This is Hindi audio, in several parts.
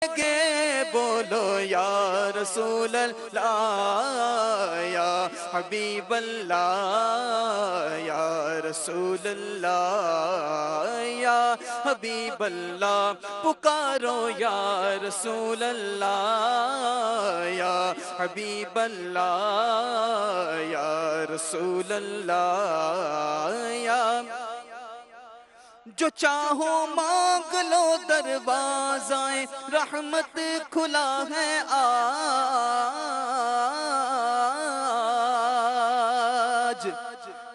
गे बोलो या रसूल अल्लाह या हबीब अल्लाह या रसूल अल्लाह या हबीब अल्लाह पुकारो या रसूल अल्लाह या हबीब अल्लाह या रसूल अल्लाह या जो चाहो मांग लो दरवाज़ाए रहमत खुला है आज।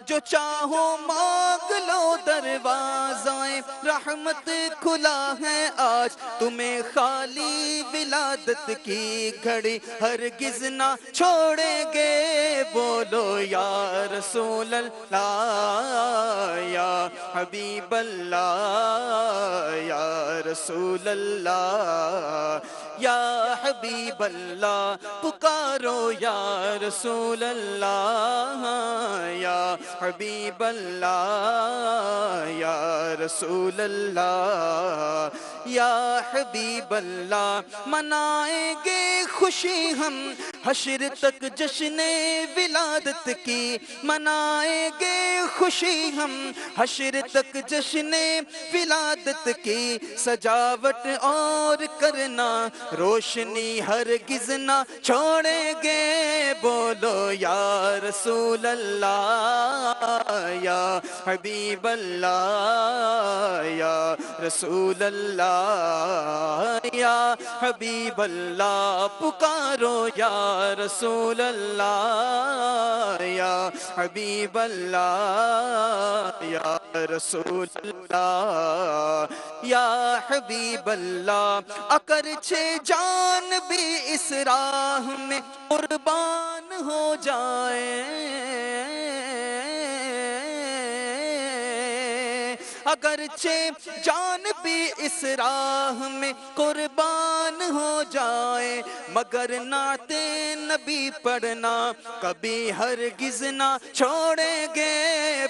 जो चाहो मांग लो दरवाज़ाए रहमत खुला है आज। तुम्हें खाली विलादत की घड़ी हरगिज़ ना छोड़ेंगे बोलो या रसूल अल्लाह या हबीब अल्लाह या रसूल अल्लाह या हबीब अल्लाह पुकारो या रसूल अल्लाह या हबीब अल्लाह या रसूल अल्लाह या हबीब अल्लाह। मनाएंगे खुशी हम हश्र तक जश्न विलादत की। मनाएंगे खुशी हम हश्र तक जश्न विलादत की। सजावट और करना रोशनी हरगिज़ ना छोड़ेंगे बोलो या रसूल अल्लाह या हबीब अल्लाह या रसूल अल्लाह या हबीब अल्लाह पुकारो या रसूल अल्लाह या हबीब अल्लाह या रसूल अल्लाह या हबीब अल्लाह। अगरचे जान भी इस राह में कुर्बान हो जाए। अगरचे जान भी इस राह में कुर्बान हो जाए मगर नाते नबी पढ़ना कभी हरगिज़ ना छोड़ेंगे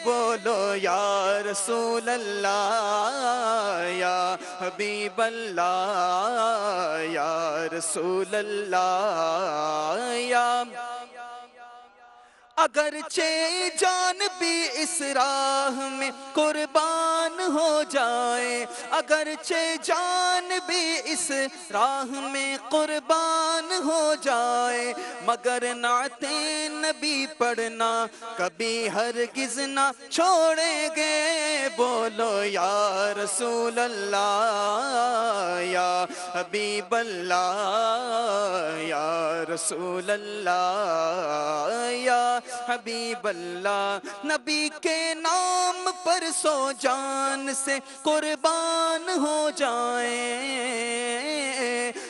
बोलो या रसूल अल्लाह या हबीब अल्लाह या रसूल अल्लाह या। अगरचे जान भी इस राह में कुर्बान हो जाए। अगरचे जान भी इस राह में कुर्बान हो जाए मगर नाते नबी पढ़ना कभी हरगिज़ ना छोड़ेंगे बोलो या रसूल अल्लाह या हबीब अल्लाह या रसूल अल्लाह या हबीब अल्लाह। नबी के नाम पर सो जान से कुर्बान हो जाए।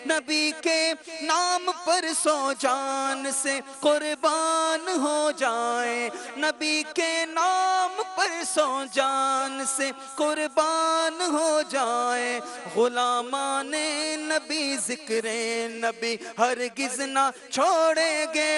नबी के नाम पर सो जान से कुर्बान हो जाए। नबी के नाम पर सो जान से कुर्बान हो जाए। गुलामाने नबी जिक्रे नबी हरगिज़ ना छोड़ेंगे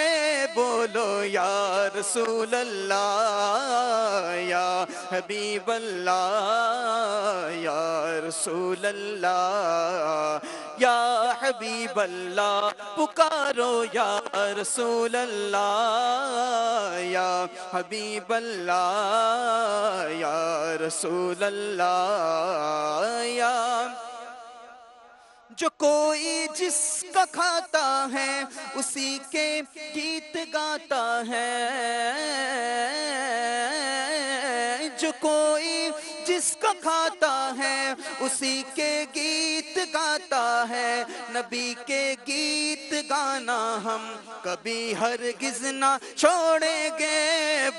बोलो या रसूल अल्लाह या हबीब अल्लाह या रसूल अल्लाह या हबीब अल्लाह पुकारो या रसूल अल्लाह या हबीब अल्लाह या रसूल अल्लाह या। जो कोई जिसका खाता है उसी के गीत गाता है। जो कोई जिसका खाता है उसी के गीत गाता है। नबी के गीत गाना हम कभी हरगिज़ ना छोड़ेंगे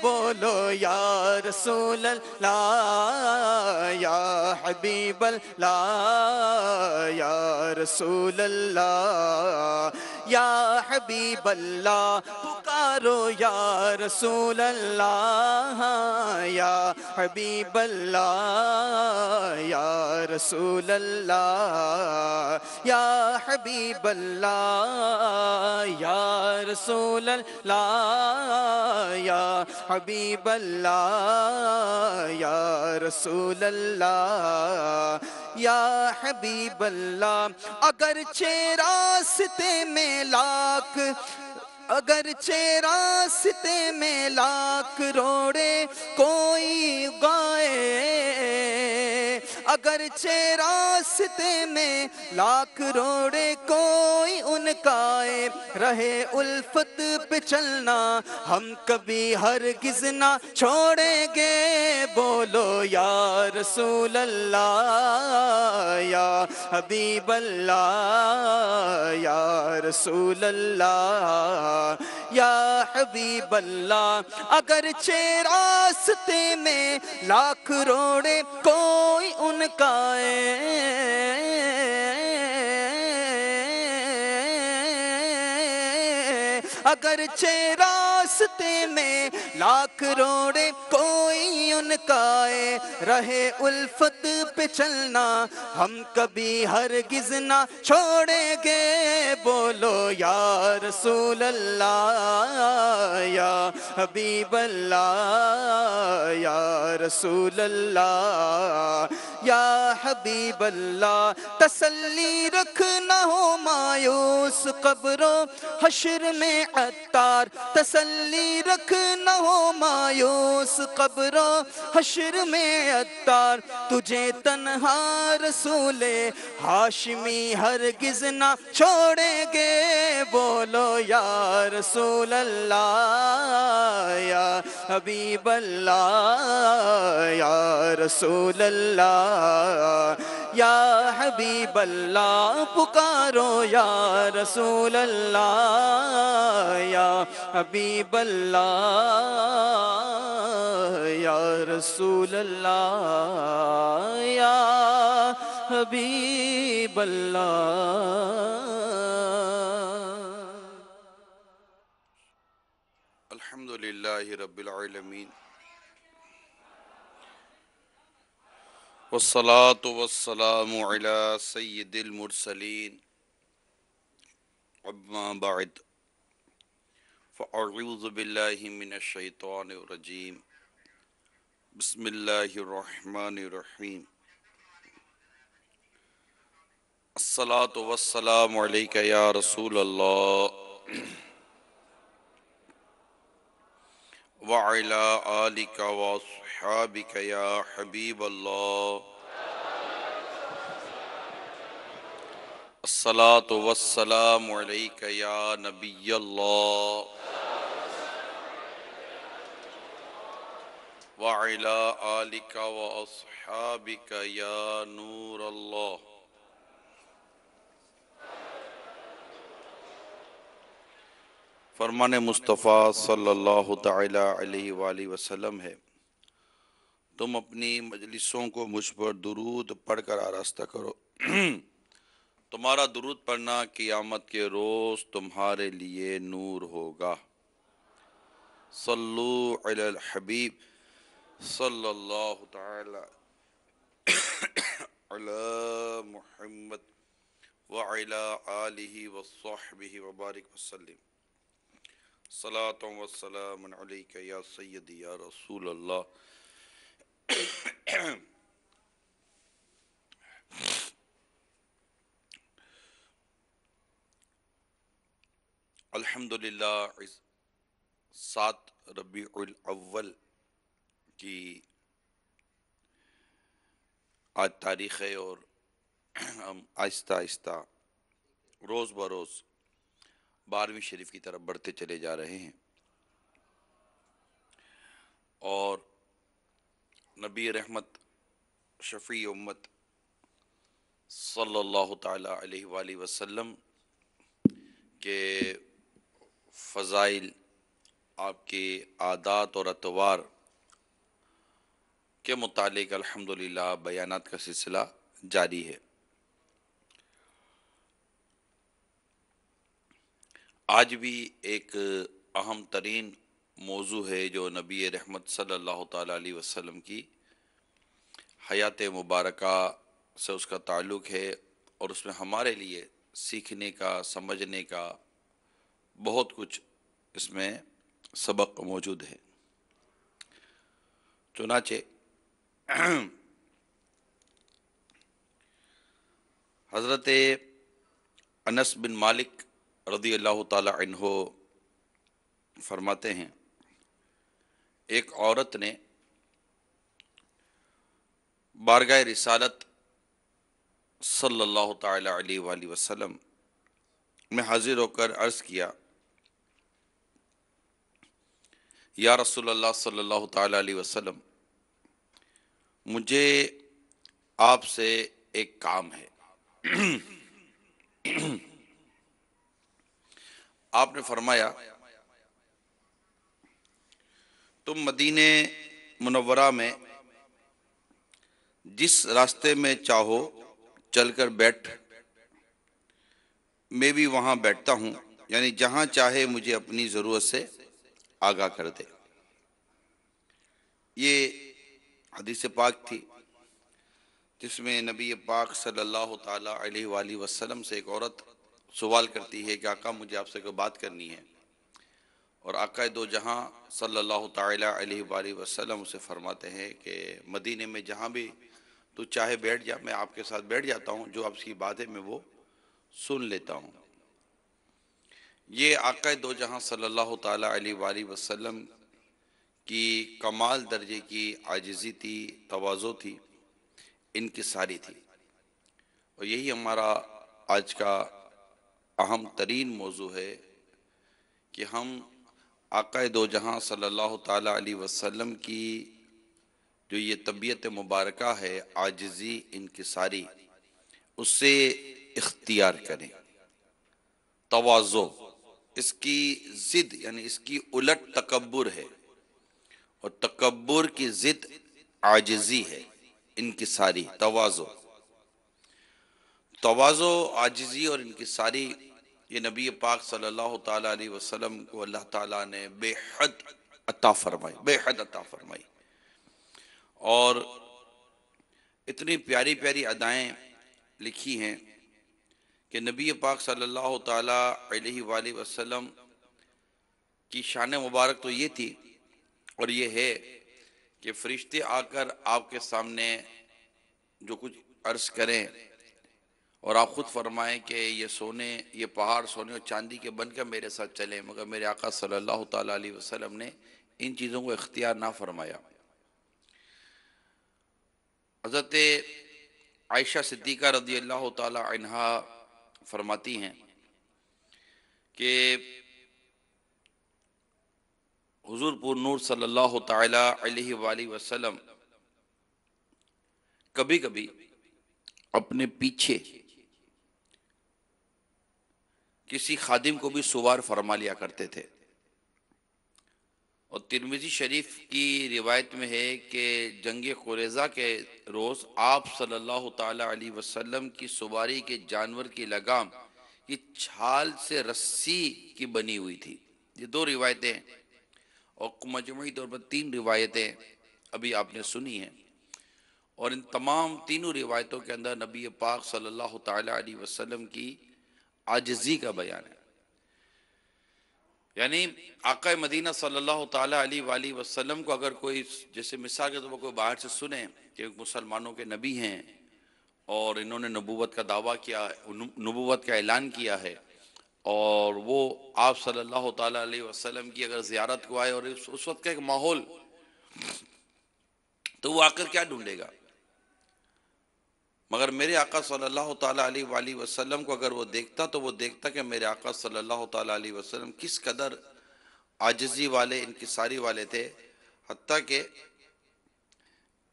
बोलो या रसूल अल्लाह या हबीब अल्लाह या रसूल अल्लाह या हबीब अल्लाह पुकारो या रसूल अल्लाह या हबीब अल्लाह या रसूल अल्लाह या हबीब अल्लाह या रसूल अल्लाह या हबीब अल्लाह या रसूल अल्लाह या हबीब अल्लाह। अगरचे रास्ते में लाख, अगरचे रास्ते में लाख रोड़े कोई गाए, अगरचे रास्ते में लाख रोड़े कोई उनकाए, रहे उल्फत पे चलना हम कभी हरगिज़ ना छोड़ेंगे। बोलो या रसूल अल्लाह या हबीब अल्लाह या रसूल अल्लाह या हबीब अल्लाह। अगरचे रास्ते में लाख रोड़े कोई उनका अगरचे रास्ते में लाख रोड़े कोई उनका रहे उल्फत पे चलना हम कभी हरगिज़ ना छोड़ेंगे। बोलो या रसूल अल्लाह या हबीब अल्लाह या रसूल अल्लाह या हबीब अल्लाह। तसल्ली रखना हो मायूस कब्रो हश्र में अत्तार, तसल्ली रखना हो मायूस कब्रो हश्र में अत्तार, तुझे तन्हा रसूले हाशिमी हरगिज़ ना छोड़ेंगे। बोलो या रसूल अल्लाह या हबीब अल्लाह या रसूल अल्लाह या हबीब अल्लाह। पुकारो या रसूल अल्लाह या हबीब अल्लाह या रसूल अल्लाह या हबीब अल्लाह। अल्हम्दुलिल्लाहि रब्बिल आलमीन वस्सलातु वस्सलामु अला सय्यिदिल मुरसलीन अम्मा बअद फ़अऊज़ु बिल्लाहि मिनश शैतानिर रजीम बिस्मिल्लाहिर रहमानिर रहीम। अस्सलातु वस्सलामु अलैका या रसूल अल्लाह व अला आलिका व अस्हाबिका या हबीब अल्लाह। अस्सलातु वस्सलामु अलैका या नबी अल्लाह व अला आलिका व अस्हाबिका या नूर अल्लाह। फरमान मुस्तफ़ा सल्लल्लाहु तआला अलैहि वालैहि वसल्लम है, तुम अपनी मजलिसों को मुझ पर दुरूद पढ़कर आरास्ता करो। तुम्हारा दुरूद पढ़ना क़ियामत के रोज़ तुम्हारे लिए नूर होगा। सल्लु अलल हबीब सल्लल्लाहु तआला अला मुहम्मद व अला आलिहि व सहबिहि व बारिक वसल्लम। सलातुम व सलामुन अलैका या सय्यदी या रसूल अल्लाह। अल्हम्दुलिल्लाह 7 रबीउल अव्वल की आज तारीख़ है और हम आहिस्ता आहिस्ता रोज़ बरोज़ 12वीं शरीफ की तरफ बढ़ते चले जा रहे हैं और नबी रहमत शफ़ी उम्मत सल्लल्लाहु ताला अलैहि वसल्लम के फ़ज़ाइल, आपके आदात और अतवार के मुतालिक अल्हम्दुलिल्लाह बयानात का सिलसिला जारी है। आज भी एक अहम तरीन मौजू है जो नबी रहमत सल्लल्लाहु ताला अलैहि वसल्लम की हयात मुबारका से उसका ताल्लुक़ है और उसमें हमारे लिए सीखने का, समझने का बहुत कुछ इसमें सबक मौजूद है। चुनाचे हज़रत अनस बिन मालिक रज़ी अल्लाह ताला अन्हो फरमाते हैं, एक औरत ने बारगाह रिसालत सल्लल्लाहु ताला अलैहि वसल्लम में हाजिर होकर अर्ज़ किया, या रसूलल्लाह सल्लल्लाहु ताला अलैहि वसल्लम, मुझे आपसे एक काम है। आपने फरमाया, तुम मदीने मुनव्वरा में जिस रास्ते में चाहो चलकर बैठ, मैं भी वहां बैठता हूं, यानी जहां चाहे मुझे अपनी जरूरत से आगाह कर दे। ये हदीस पाक थी जिसमें नबी पाक सल्लल्लाहु ताला अलैहि वसल्लम से एक औरत सवाल करती है कि आका, मुझे आपसे कोई बात करनी है, और आका दो जहां सल्लल्लाहु ताला अलैहि वसल्लम उसे फरमाते हैं कि मदीने में जहां भी तू चाहे बैठ जा, मैं आपके साथ बैठ जाता हूं, जो आपकी बात है मैं वो सुन लेता हूं। ये आका दो जहां सल्लल्लाहु ताला अलैहि वसल्लम की कमाल दर्जे की आजिज़ी थी, तवाज़ो थी, इनकिसारी थी। और यही हमारा आज का अहम तरीन मौजू है कि हम आका दो जहां सल्लल्लाहु ताला अलैहि वसल्लम की जो ये तबीयत मुबारका है, आजिज़ी, इनकिसारी, उससे इख्तियार करें। तवाज़ो, इसकी जिद यानी इसकी उलट तकब्बुर है, और तकब्बुर की जिद आजिज़ी है, इनकिसारी। तवाज़ो, तवाज़ो, आजिज़ी और इनकिसारी, ये नबी पाक सल्लल्लाहु ताला अलैहि वसल्लम को अल्लाह ताला ने बेहद अता फरमाई, बेहद अता फरमाई। और इतनी प्यारी प्यारी अदाएं लिखी हैं कि नबी पाक सल्लल्लाहु ताला अलैहि वसल्लम की शान मुबारक तो ये थी और ये है कि फरिश्ते आकर आपके सामने जो कुछ अर्ज करें और आप खुद फरमाएं कि ये पहाड़ सोने और चांदी के बनकर मेरे साथ चले, मगर मेरे आका सल्लल्लाहु ताला अलैहि वसल्लम ने इन चीज़ों को इख्तियार ना फरमाया। हज़रत आयशा सिद्दीक़ा रज़ी अल्लाह ताला अन्हा फरमाती हैं कि हुज़ूर पुर नूर सल्लल्लाहु ताला अलैहि वसल्लम कभी कभी अपने पीछे किसी खादिम को भी सुवार फरमा लिया करते थे। और तिरमिज़ी शरीफ की रिवायत में है कि जंग कुरैज़ा के रोज़ आप सल्लल्लाहु ताला अलैहि वसल्लम की सवारी के जानवर की लगाम ये छाल से रस्सी की बनी हुई थी। ये दो रिवायतें और मजमूई तौर पर तीन रिवायतें अभी आपने सुनी हैं, और इन तमाम तीनों रिवायतों के अंदर नबी पाक सल्लल्लाहु ताला अलैहि वसल्लम की आजिज़ी का बयान है। यानी आका मदीना सल्लल्लाहु ताला अलैहि वसल्लम को अगर कोई, जैसे मिसाल के तौर पर कोई बाहर से सुने कि मुसलमानों के नबी हैं और इन्होंने नबूवत का दावा किया, नबूवत का ऐलान किया है, और वो आप सल्लल्लाहु ताला अलैहि वसल्लम की अगर ज़ियारत को आए और उस वक्त का एक माहौल, तो वो आकर क्या ढूंढेगा। मगर मेरे आका सल्लल्लाहु ताला अलैहि वसल्लम को अगर वो देखता, तो वो देखता कि मेरे आका सल्लल्लाहु ताला अलैहि वसल्लम किस कदर आजिज़ी वाले, इनकिसारी वाले थे। हत्ता कि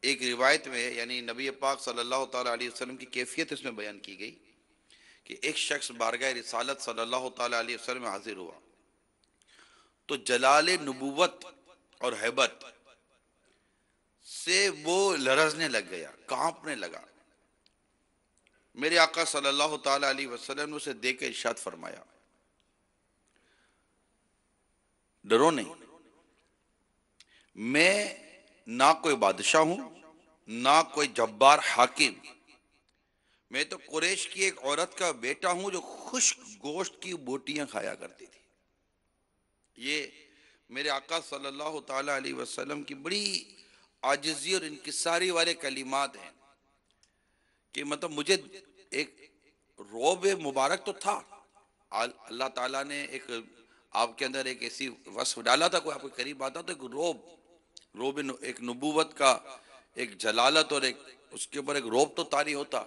एक रिवायत में, यानी नबी पाक सल्लल्लाहु ताला अलैहि वसल्लम की कैफियत इसमें बयान की गई कि एक शख्स बारगाह रिसालत सल्लल्लाहु ताला अलैहि वसल्लम में हाजिर हुआ तो जलाले नबूवत और हैबत से वो लरजने लग गया, कांपने लगा। मेरे आका सल्लल्लाहु ताला अलैहि वसल्लम ने उसे देख के इरशाद फरमाया, डरो नहीं, मैं ना कोई बादशाह हूं, ना कोई जब्बार हाकिम, मैं तो कुरैश की एक औरत का बेटा हूं जो खुश्क गोश्त की बोटियां खाया करती थी। ये मेरे आका सल्लल्लाहु ताला अलैहि वसल्लम की बड़ी आजिज़ी और इनकिसारी वाले कलिमात हैं कि मतलब मुझे एक रोब मुबारक तो था। अल्लाह ताला ने एक आपके अंदर एक ऐसी वस्फ डाला था, कोई आपके करीब आता तो एक रोब एक नबूवत का एक जलालत और एक उसके ऊपर एक रोब तो तारी होता।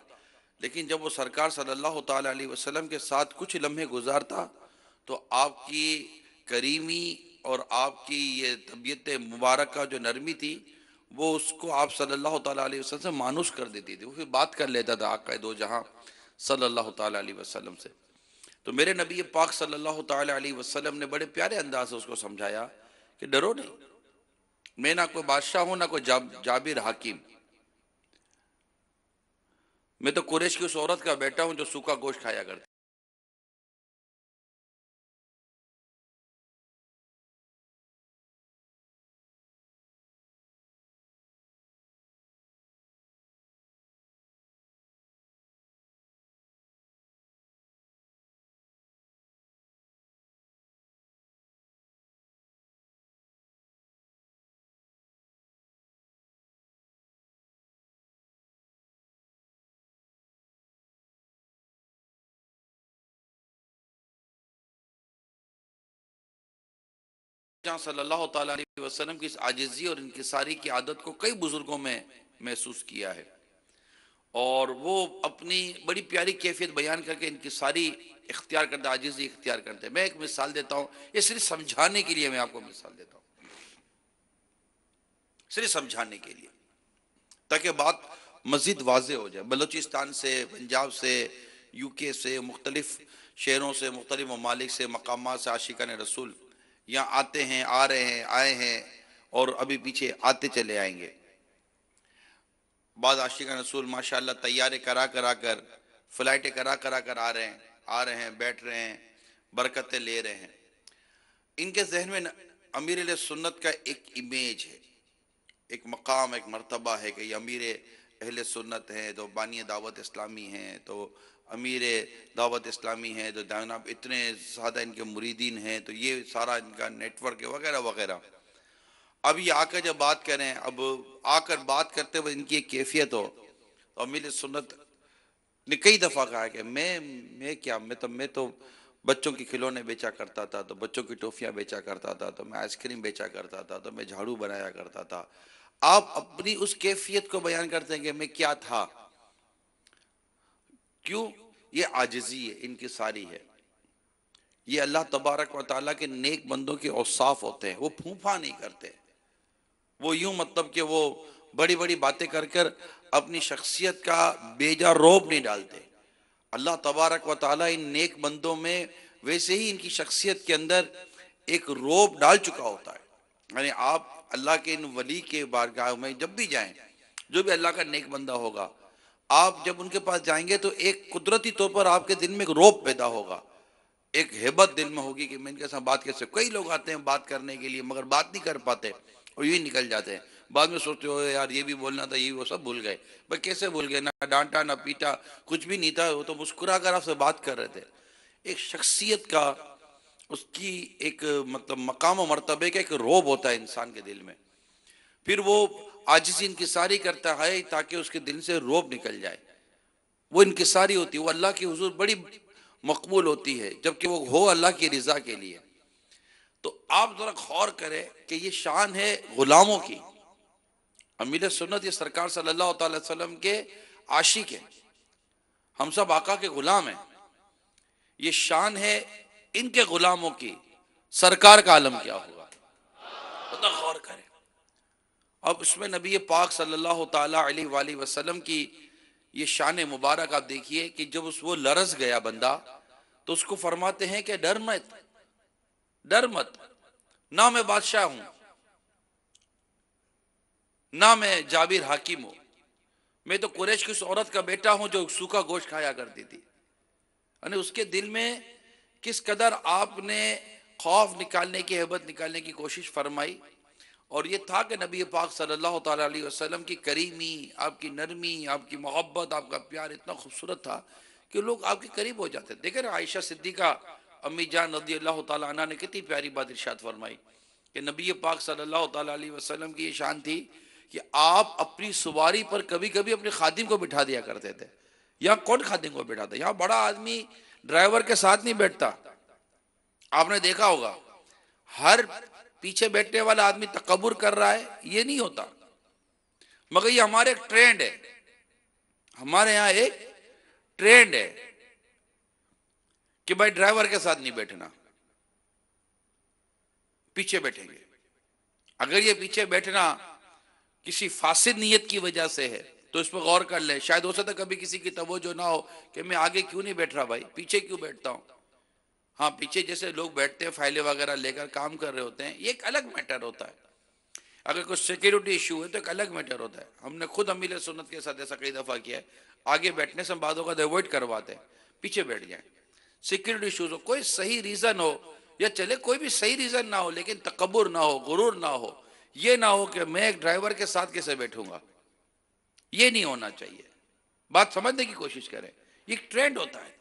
लेकिन जब वो सरकार सल्लल्लाहु ताला अलैहि वसल्लम के साथ कुछ लम्हे गुजारता तो आपकी करीमी और आपकी ये तबीयत मुबारक का जो नरमी थी वो उसको आप सल्लल्लाहु ताला अलैहि वसल्लम से मानुस कर देती थी। वो फिर बात कर लेता था आका दो जहां सल्लल्लाहु ताला अलैहि वसल्लम से। तो मेरे नबी पाक सल्लल्लाहु ताला अलैहि वसल्लम ने बड़े प्यारे अंदाज से उसको समझाया कि डरो नहीं, मैं ना कोई बादशाह हूं ना कोई जाबिर हाकिम, मैं तो कुरैश की उस औरत का बेटा हूं जो सूखा गोश्त खाया करती। जहाँ सल्लल्लाहु ताला अलैहि वसल्लम की इस आजिज़ी और इनकिसारी की आदत को कई बुजुर्गों में महसूस किया है और वो अपनी बड़ी प्यारी कैफियत बयान करके इनकिसारी इख्तियार करते, आजिज़ी इख्तियार करते हैं। मैं एक मिसाल देता हूँ, ये सिर्फ समझाने के लिए मैं आपको मिसाल देता हूँ, सिर्फ समझाने के लिए ताकि बात मजीद वाजे हो जाए। बलूचिस्तान से, पंजाब से, यूके से, मुख्तलिफ शहरों से, मुख्तलिफ ममालिक से, मकामात से आशिकान रसूल यहाँ आते हैं, आ रहे हैं, आए हैं और अभी पीछे आते चले आएंगे। बाद आशिकान रसूल माशाल्लाह तैयारे करा करा कर, फ्लाइटें करा करा कर आ रहे हैं, बैठ रहे हैं, बरकतें ले रहे हैं। इनके जहन में अमीर सुन्नत का एक इमेज है, एक मकाम, एक मर्तबा है कि ये अमीर अहले सुन्नत हैं तो बानी दावत इस्लामी हैं, तो अमीर दावत इस्लामी हैं तो जनाब इतने ज़्यादा इनके मुरीदीन हैं, तो ये सारा इनका नेटवर्क है वगैरह वगैरह। अब ये आकर जब बात करें, अब आकर बात करते हुए इनकी एक कैफियत हो तो अमीर सुन्नत ने कई दफ़ा कहा कि मैं क्या, मैं तो बच्चों की खिलौने बेचा करता था, तो बच्चों की टॉफियां बेचा करता था, तो मैं आइसक्रीम बेचा करता था, तो मैं झाड़ू बनाया करता था। आप अपनी उस कैफियत को बयान करते हैं कि मैं क्या था। क्यों? ये आजिज़ी है, इनकिसारी है। ये अल्लाह तबारक व तआला के नेक बंदों के औसाफ होते हैं। वो फूफा नहीं करते, वो यूं मतलब कि वो बड़ी बड़ी बातें कर कर अपनी शख्सियत का बेजा रोब नहीं डालते। अल्लाह तबारक व ताला इन नेक बंदों में वैसे ही इनकी शख्सियत के अंदर एक रोब डाल चुका होता है। यानी आप अल्लाह के इन वली के बारगाह में जब भी जाएं, जो भी अल्लाह का नेक बंदा होगा, आप जब उनके पास जाएंगे तो एक कुदरती तौर पर आपके दिल में एक रोब पैदा होगा, एक हेबत दिल में होगी कि मैं इनके साथ बात कैसे। कई लोग आते हैं बात करने के लिए मगर बात नहीं कर पाते और यूं ही निकल जाते हैं। बाद में सोचते हो यार ये भी बोलना था, ये वो सब भूल गए। भाई कैसे भूल गए? ना डांटा ना पीटा, कुछ भी नहीं था, वो तो मुस्कुरा कर आपसे बात कर रहे थे। एक शख्सियत का, उसकी एक मतलब मकाम और मर्तबे का एक रोब होता है इंसान के दिल में। फिर वो आजिज़ी इंकिसारी करता है ताकि उसके दिल से रोब निकल जाए। वो इंकिसारी होती है, वो अल्लाह की हुजूर बड़ी मकबूल होती है, जबकि वो हो अल्लाह की रिजा के लिए। तो आप जरा गौर करें कि ये शान है गुलामों की। अमीर सुन्नत ये सरकार सल्लल्लाहु अलैहि वसल्लम के आशिक है, हम सब आका के गुलाम हैं। ये शान है इनके गुलामों की, सरकार का आलम क्या होगा, बता गौर करें। अब इसमें नबी पाक सल्लल्लाहु ताला अलैहि वसल्लम की ये शान मुबारक आप देखिए कि जब उस वो लरस गया बंदा तो उसको फरमाते हैं कि डर मत, डर मत, ना मैं बादशाह हूं, ना मैं जाबिर हाकिम हूं, मैं तो कुरैश की उस औरत का बेटा हूं जो सूखा गोश्त खाया करती थी। यानी उसके दिल में किस कदर आपने खौफ निकालने की, हेबत निकालने की कोशिश फरमाई और ये था कि नबी पाक सल्लल्लाहु ताला अलैहि वसल्लम की करीमी, आपकी नरमी, आपकी मोहब्बत, आपका प्यार इतना खूबसूरत था कि लोग आपके करीब हो जाते। देखे ना आयशा सिद्दीका अम्मी जान रदी अल्लाह ताला अन्हा ने कितनी प्यारी बात इरशाद फरमाई कि नबी पाक सल्लल्लाहु ताला अलैहि वसल्लम की ये शान थी कि आप अपनी सवारी पर कभी कभी अपने खादिम को बिठा दिया करते थे। यहाँ कौन खादिम को बिठाता? यहाँ बड़ा आदमी ड्राइवर के साथ नहीं बैठता। आपने देखा होगा हर पीछे बैठने वाला आदमी तकब्बुर कर रहा है, ये नहीं होता। मगर ये हमारे एक ट्रेंड है, हमारे यहाँ एक ट्रेंड है कि भाई ड्राइवर के साथ नहीं बैठना, पीछे बैठेंगे। अगर ये पीछे बैठना किसी फासिद नियत की वजह से है तो इस पर गौर कर ले। शायद हो सकता कभी किसी की तवज्जो ना हो कि मैं आगे क्यों नहीं बैठ रहा भाई, पीछे क्यों बैठता हूं। हाँ, पीछे जैसे लोग बैठते हैं फाइलें वगैरह लेकर काम कर रहे होते हैं, ये एक अलग मैटर होता है। अगर कुछ सिक्योरिटी इशू है तो एक अलग मैटर होता है। हमने खुद अमीर सुन्नत के साथ ऐसा कई दफा किया है, आगे बैठने से हम बातों का अवॉइड करवाते हैं, पीछे बैठ जाए। सिक्योरिटी इशूज हो, कोई सही रीजन हो या चले कोई भी सही रीजन ना हो, लेकिन तकब्बुर ना हो, गुरूर ना हो, ये ना हो कि मैं एक ड्राइवर के साथ कैसे बैठूंगा, ये नहीं होना चाहिए। बात समझने की कोशिश करें। ये एक ट्रेंड होता है,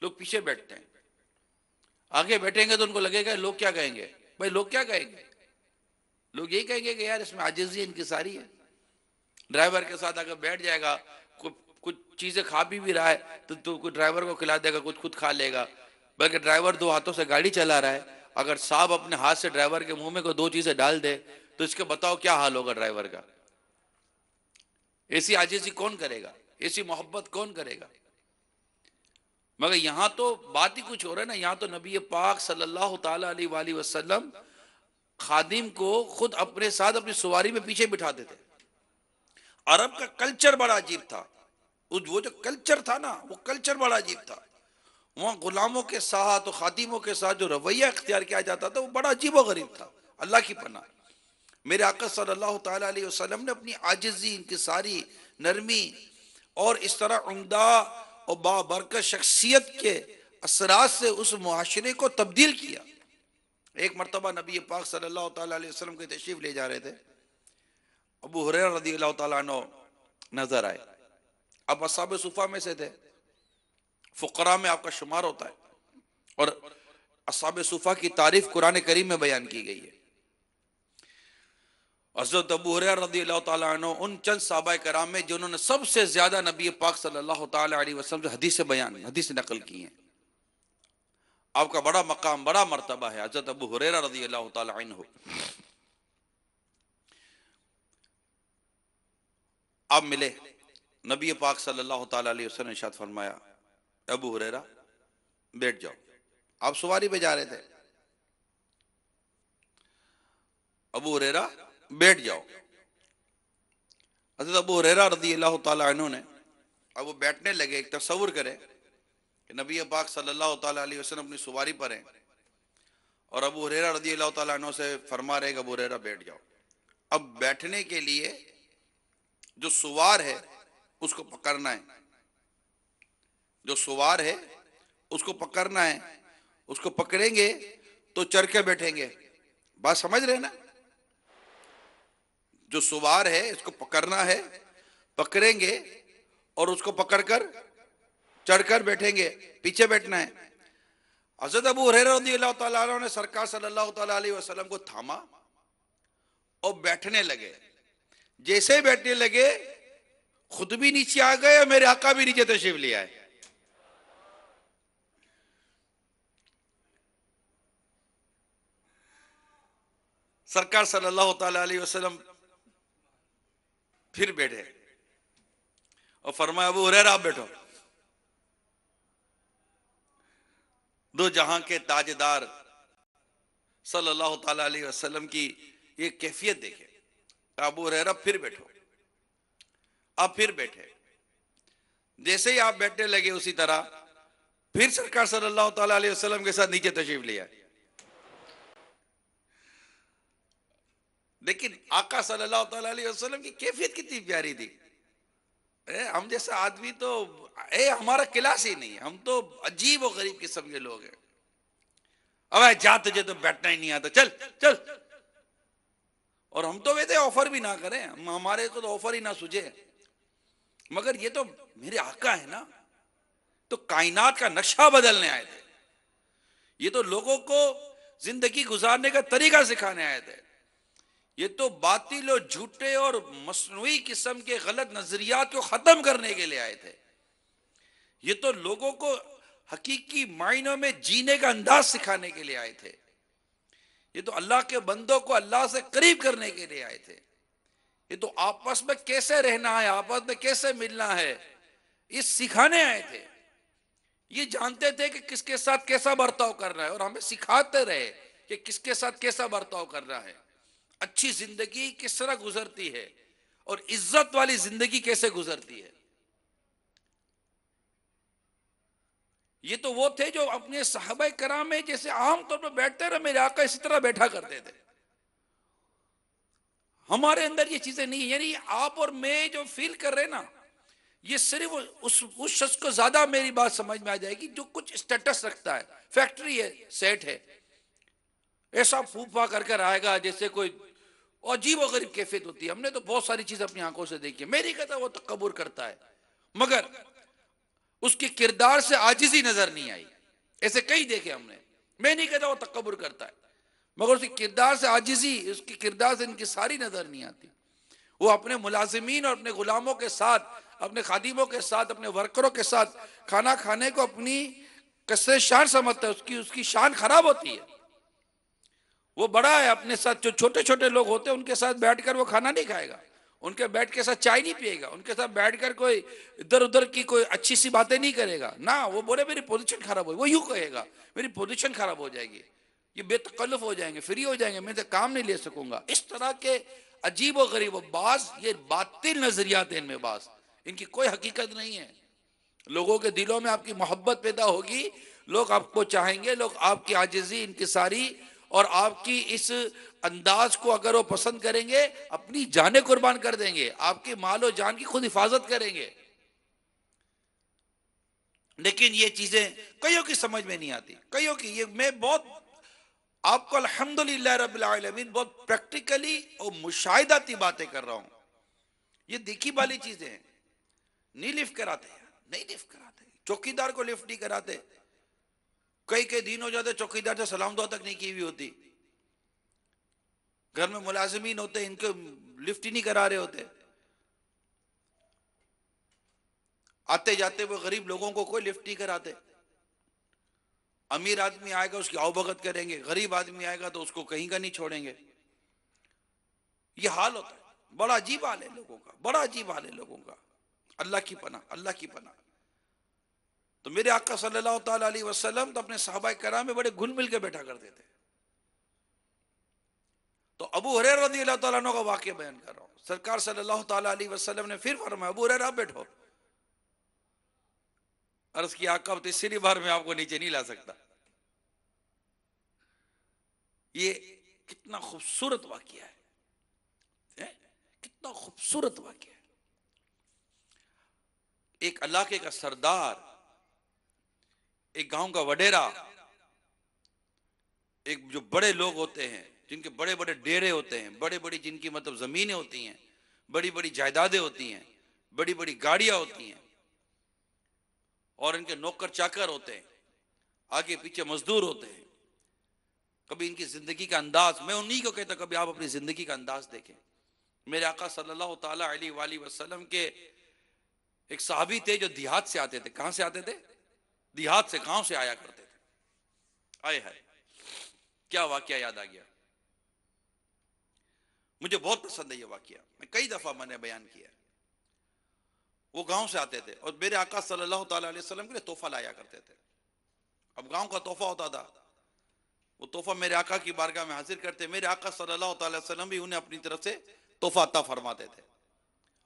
लोग पीछे बैठते हैं, आगे बैठेंगे तो उनको लगेगा लोग क्या कहेंगे। भाई लोग क्या कहेंगे? लोग यही कहेंगे कि यार इसमें आजिज़ी इनकिसारी है। ड्राइवर के साथ अगर बैठ जाएगा, कुछ चीजें खा भी रहा है तो कुछ ड्राइवर को खिला देगा, कुछ खुद खा लेगा। बल्कि ड्राइवर दो हाथों से गाड़ी चला रहा है, अगर साहब अपने हाथ से ड्राइवर के मुंह में को दो चीजें डाल दे तो इसके बताओ क्या हाल होगा ड्राइवर का। ऐसी आजिज़ी कौन करेगा, ऐसी मोहब्बत कौन करेगा। मगर यहां तो बात ही कुछ हो रहा है ना। यहां तो नबी पाक सल्लल्लाहु ताला अलैहि वसल्लम खादिम को खुद अपने साथ अपनी सवारी में पीछे बिठाते थे। अरब का कल्चर बड़ा अजीब था। वो जो कल्चर था ना, वो कल्चर बड़ा अजीब था। वहां गुलामों के साथ और खादिमों के साथ जो रवैया इख्तियार किया जाता था वो बड़ा अजीब और गरीब था। अल्लाह की पनाह, मेरे आका सल्लल्लाहु ताला अलैहि वसल्लम ने अपनी आजिज़ी, इनकिसारी, नरमी और इस तरह उम्दा और बाबरकत शख्सियत के असरात से उस मुआशरे को तब्दील किया। एक मरतबा नबी पाक सल्लल्लाहु ताला अलैहि वसल्लम के तशरीफ ले जा रहे थे, अबू हुरैरा रज़ियल्लाहु ताला अन्हु नजर आए। अब अस्हाब सुफा में से थे, फुकरा में आपका शुमार होता है, और अस्हाब सुफा की तारीफ कुरान करीम में बयान की गई है। हज़रत अबू हुरैरा रज़ियल्लाहु ताला अन्हु उन चंद सहाबा कराम में जिन्होंने सबसे ज्यादा नबी पाक सल्लल्लाहु ताला अलैहि वसल्लम से हदीस नकल की हैं। आपका बड़ा मकाम, बड़ा मर्तबा है हज़रत अबू हुरैरा रज़ियल्लाहु ताला अन्हु। आप मिले, नबी पाक सल्लल्लाहु ताला अलैहि वसल्लम ने इरशाद फरमाया, अबू हुरैरा बैठ जाओ। आप सवारी पे जा रहे थे, अबू हुरैरा बैठ जाओ। हज़रत अबू हुरैरा रज़ियल्लाहु ताला अन्हु ने, अब वो बैठने लगे, एक तसव्वुर करें कि नबी पाक सल्लल्लाहु ताला अलैहि वसल्लम अपनी सवारी पर हैं और अबू हुरैरा रज़ियल्लाहु ताला अन्हु से फरमा रहे कि अबू हुरैरा बैठ जाओ। अब बैठने के लिए जो सवार है उसको पकड़ना है, जो सवार है उसको पकड़ना है। उसको पकड़ेंगे तो चढ़ के बैठेंगे। बात समझ रहे ना? जो सवार है इसको पकड़ना है, पकड़ेंगे और उसको पकड़कर चढ़कर बैठेंगे, पीछे बैठना है। हज़रत अबू हुरैरा रज़ियल्लाहु ताला अन्हु ने सरकार सल्लल्लाहु ताला अलैहि वसल्लम को थामा और बैठने लगे। जैसे बैठने लगे खुद भी नीचे आ गए और मेरे आका भी नीचे तशरीफ ले आए। सरकार सल्लल्लाहु ताला अलैहि वसल्लम फिर बैठे और फरमाया, अबू हुरैरा आप बैठो। दो जहां के ताजदार सल्लल्लाहु ताला अलैहि वसल्लम की ये कैफियत देखे। अबू हुरैरा फिर बैठो। आप फिर बैठे। जैसे ही आप बैठने लगे उसी तरह फिर सरकार सल्लल्लाहु ताला अलैहि वसल्लम के साथ नीचे तशरीफ ले आए। लेकिन आका सल्लल्लाहु ताला अलैहि वसल्लम की कैफियत कितनी प्यारी थी। हम जैसा आदमी तो हमारा क्लास ही नहीं है, हम तो अजीब और गरीब किस्म के लोग हैं। अब जा तुझे तो बैठना ही नहीं आता, चल चल। और हम तो वैसे ऑफर भी ना करें, हमारे को तो ऑफर ही ना सूझे, मगर ये तो मेरे आका है ना, तो कायनात का नक्शा बदलने आए थे, ये तो लोगों को जिंदगी गुजारने का तरीका सिखाने आए थे, ये तो बातिल और झूठे और मसनूई किस्म के गलत नजरियात को खत्म करने के लिए आए थे, ये तो लोगों को हकीकी मायनों में जीने का अंदाज सिखाने के लिए आए थे, ये तो अल्लाह के बंदों को अल्लाह से करीब करने के लिए आए थे, ये तो आपस में कैसे रहना है, आपस में कैसे मिलना है, ये सिखाने आए थे। ये जानते थे कि किसके साथ कैसा बर्ताव करना है और हमें सिखाते रहे कि किसके साथ कैसा बर्ताव करना है, अच्छी जिंदगी किस तरह गुजरती है और इज्जत वाली जिंदगी कैसे गुजरती है। ये तो वो थे जो अपने सहाबा कराम में जैसे आमतौर पर बैठते रहे, मेरे आका इसी तरह बैठा करते थे। हमारे अंदर ये चीजें नहीं है, यानी आप और मैं जो फील कर रहे हैं ना, ये सिर्फ उस शख्स को ज्यादा मेरी बात समझ में आ जाएगी जो कुछ स्टेटस रखता है, फैक्ट्री है, सेट है, ऐसा फूफा कर कर आएगा जैसे कोई अजीब और गरीब कैफियत होती है। हमने तो बहुत सारी चीज अपनी आंखों से देखी है, मेरी कहता वो तकब्बुर करता है मगर उसके किरदार से आजिजी नजर नहीं आई, ऐसे कई देखे हमने। मैं नहीं कहता वो तकब्बुर करता है मगर उसके किरदार से आजिजी, उसके किरदार से इनकी सारी नजर नहीं आती। वो अपने मुलाजिमीन और अपने गुलामों के साथ, अपने खादिमों के साथ, अपने वर्करों के साथ खाना खाने को अपनी कसरे शान समझता है, उसकी शान खराब होती है। वो बड़ा है, अपने साथ जो छोटे छोटे लोग होते हैं उनके साथ बैठकर वो खाना नहीं खाएगा, उनके बैठ के साथ चाय नहीं पिएगा, उनके साथ बैठकर कोई इधर उधर की कोई अच्छी सी बातें नहीं करेगा ना। वो बोले मेरी पोजीशन खराब हो, वो यूं कहेगा मेरी पोजीशन खराब हो जाएगी, ये बेतकल्लुफ हो जाएंगे, फ्री हो जाएंगे, मैं तो काम नहीं ले सकूंगा। इस तरह के अजीब व गरीब बाज, ये बातिल नजरियात हैं इनमें, बाज इनकी कोई हकीकत नहीं है। लोगों के दिलों में आपकी मोहब्बत पैदा होगी, लोग आपको चाहेंगे, लोग आपकी आजिजी, इंकिसारी और आपकी इस अंदाज को अगर वो पसंद करेंगे, अपनी जानें कुर्बान कर देंगे, आपके मालो जान की खुद हिफाजत करेंगे। लेकिन ये चीजें कईयों की समझ में नहीं आती, कईयों की। ये मैं बहुत आपको अल्हम्दुलिल्लाह रब्बिल आलमीन बहुत प्रैक्टिकली और मुशाहिदाती बातें कर रहा हूं। ये देखी वाली चीजें हैं। नहीं लिफ्ट कराते, नहीं लिफ्ट कराते, चौकीदार को लिफ्ट नहीं कराते, कई कई दिन हो जाते चौकीदार से सलाम दुआ तक नहीं की हुई होती, घर में मुलाजिमीन होते इनको लिफ्ट ही नहीं करा रहे होते, आते जाते वो गरीब लोगों को कोई लिफ्ट नहीं कराते। अमीर आदमी आएगा उसकी आवभगत करेंगे, गरीब आदमी आएगा तो उसको कहीं का नहीं छोड़ेंगे। ये हाल होता है, बड़ा अजीब हाल है लोगों का, बड़ा अजीब हाल है लोगों का। अल्लाह की पनाह, अल्लाह की पनाह। तो मेरे आका सल्लल्लाहु ताला अलैहि वसल्लम तो अपने सहाबा कराम में बड़े घुल मिल के बैठा करते थे। तो अबू हुरैरा रज़ियल्लाहु ताला अन्हु का वाक़या बयान कर रहा हूं। सरकार सल्लल्लाहु ताला अलैहि वसल्लम ने फिर फरमाया, अबू हुरैरा आप बैठो। अर्ज की आका तीसरी बार में आपको नीचे नहीं ला सकता। ये कितना खूबसूरत वाक़या है, कितना खूबसूरत वाक़या है। एक इलाके का सरदार, एक गांव का वडेरा, एक जो बड़े लोग होते हैं जिनके बड़े बड़े डेरे होते हैं, बड़े बड़ी जिनकी मतलब जमीनें होती हैं, बड़ी बड़ी जायदादें होती हैं, बड़ी बड़ी गाड़ियां होती हैं और इनके नौकर चाकर होते हैं, आगे पीछे मजदूर होते हैं। कभी इनकी जिंदगी का अंदाज, मैं उन्हीं को कहता कभी आप अपनी जिंदगी का अंदाज देखें। मेरे आका सल्लल्लाहु ताला अलैहि वसल्लम के एक साहबी थे जो देहात से आते थे। कहां से आते थे? देहात से, गांव से आया करते थे। आए हाय, क्या वाकया याद आ गया, मुझे बहुत पसंद है ये वाकया, मैं कई दफा मैंने बयान किया। वो गांव से आते थे और मेरे आका सल्लल्लाहु ताला अलैहि वसल्लम के लिए तोहफा लाया करते थे। अब गांव का तोहफा होता था, वो तोहफा मेरे आका की बारगाह में हाजिर करते। मेरे आका सल्लल्लाहु ताला अलैहि वसल्लम भी उन्हें अपनी तरफ से तोहफा अता फरमाते थे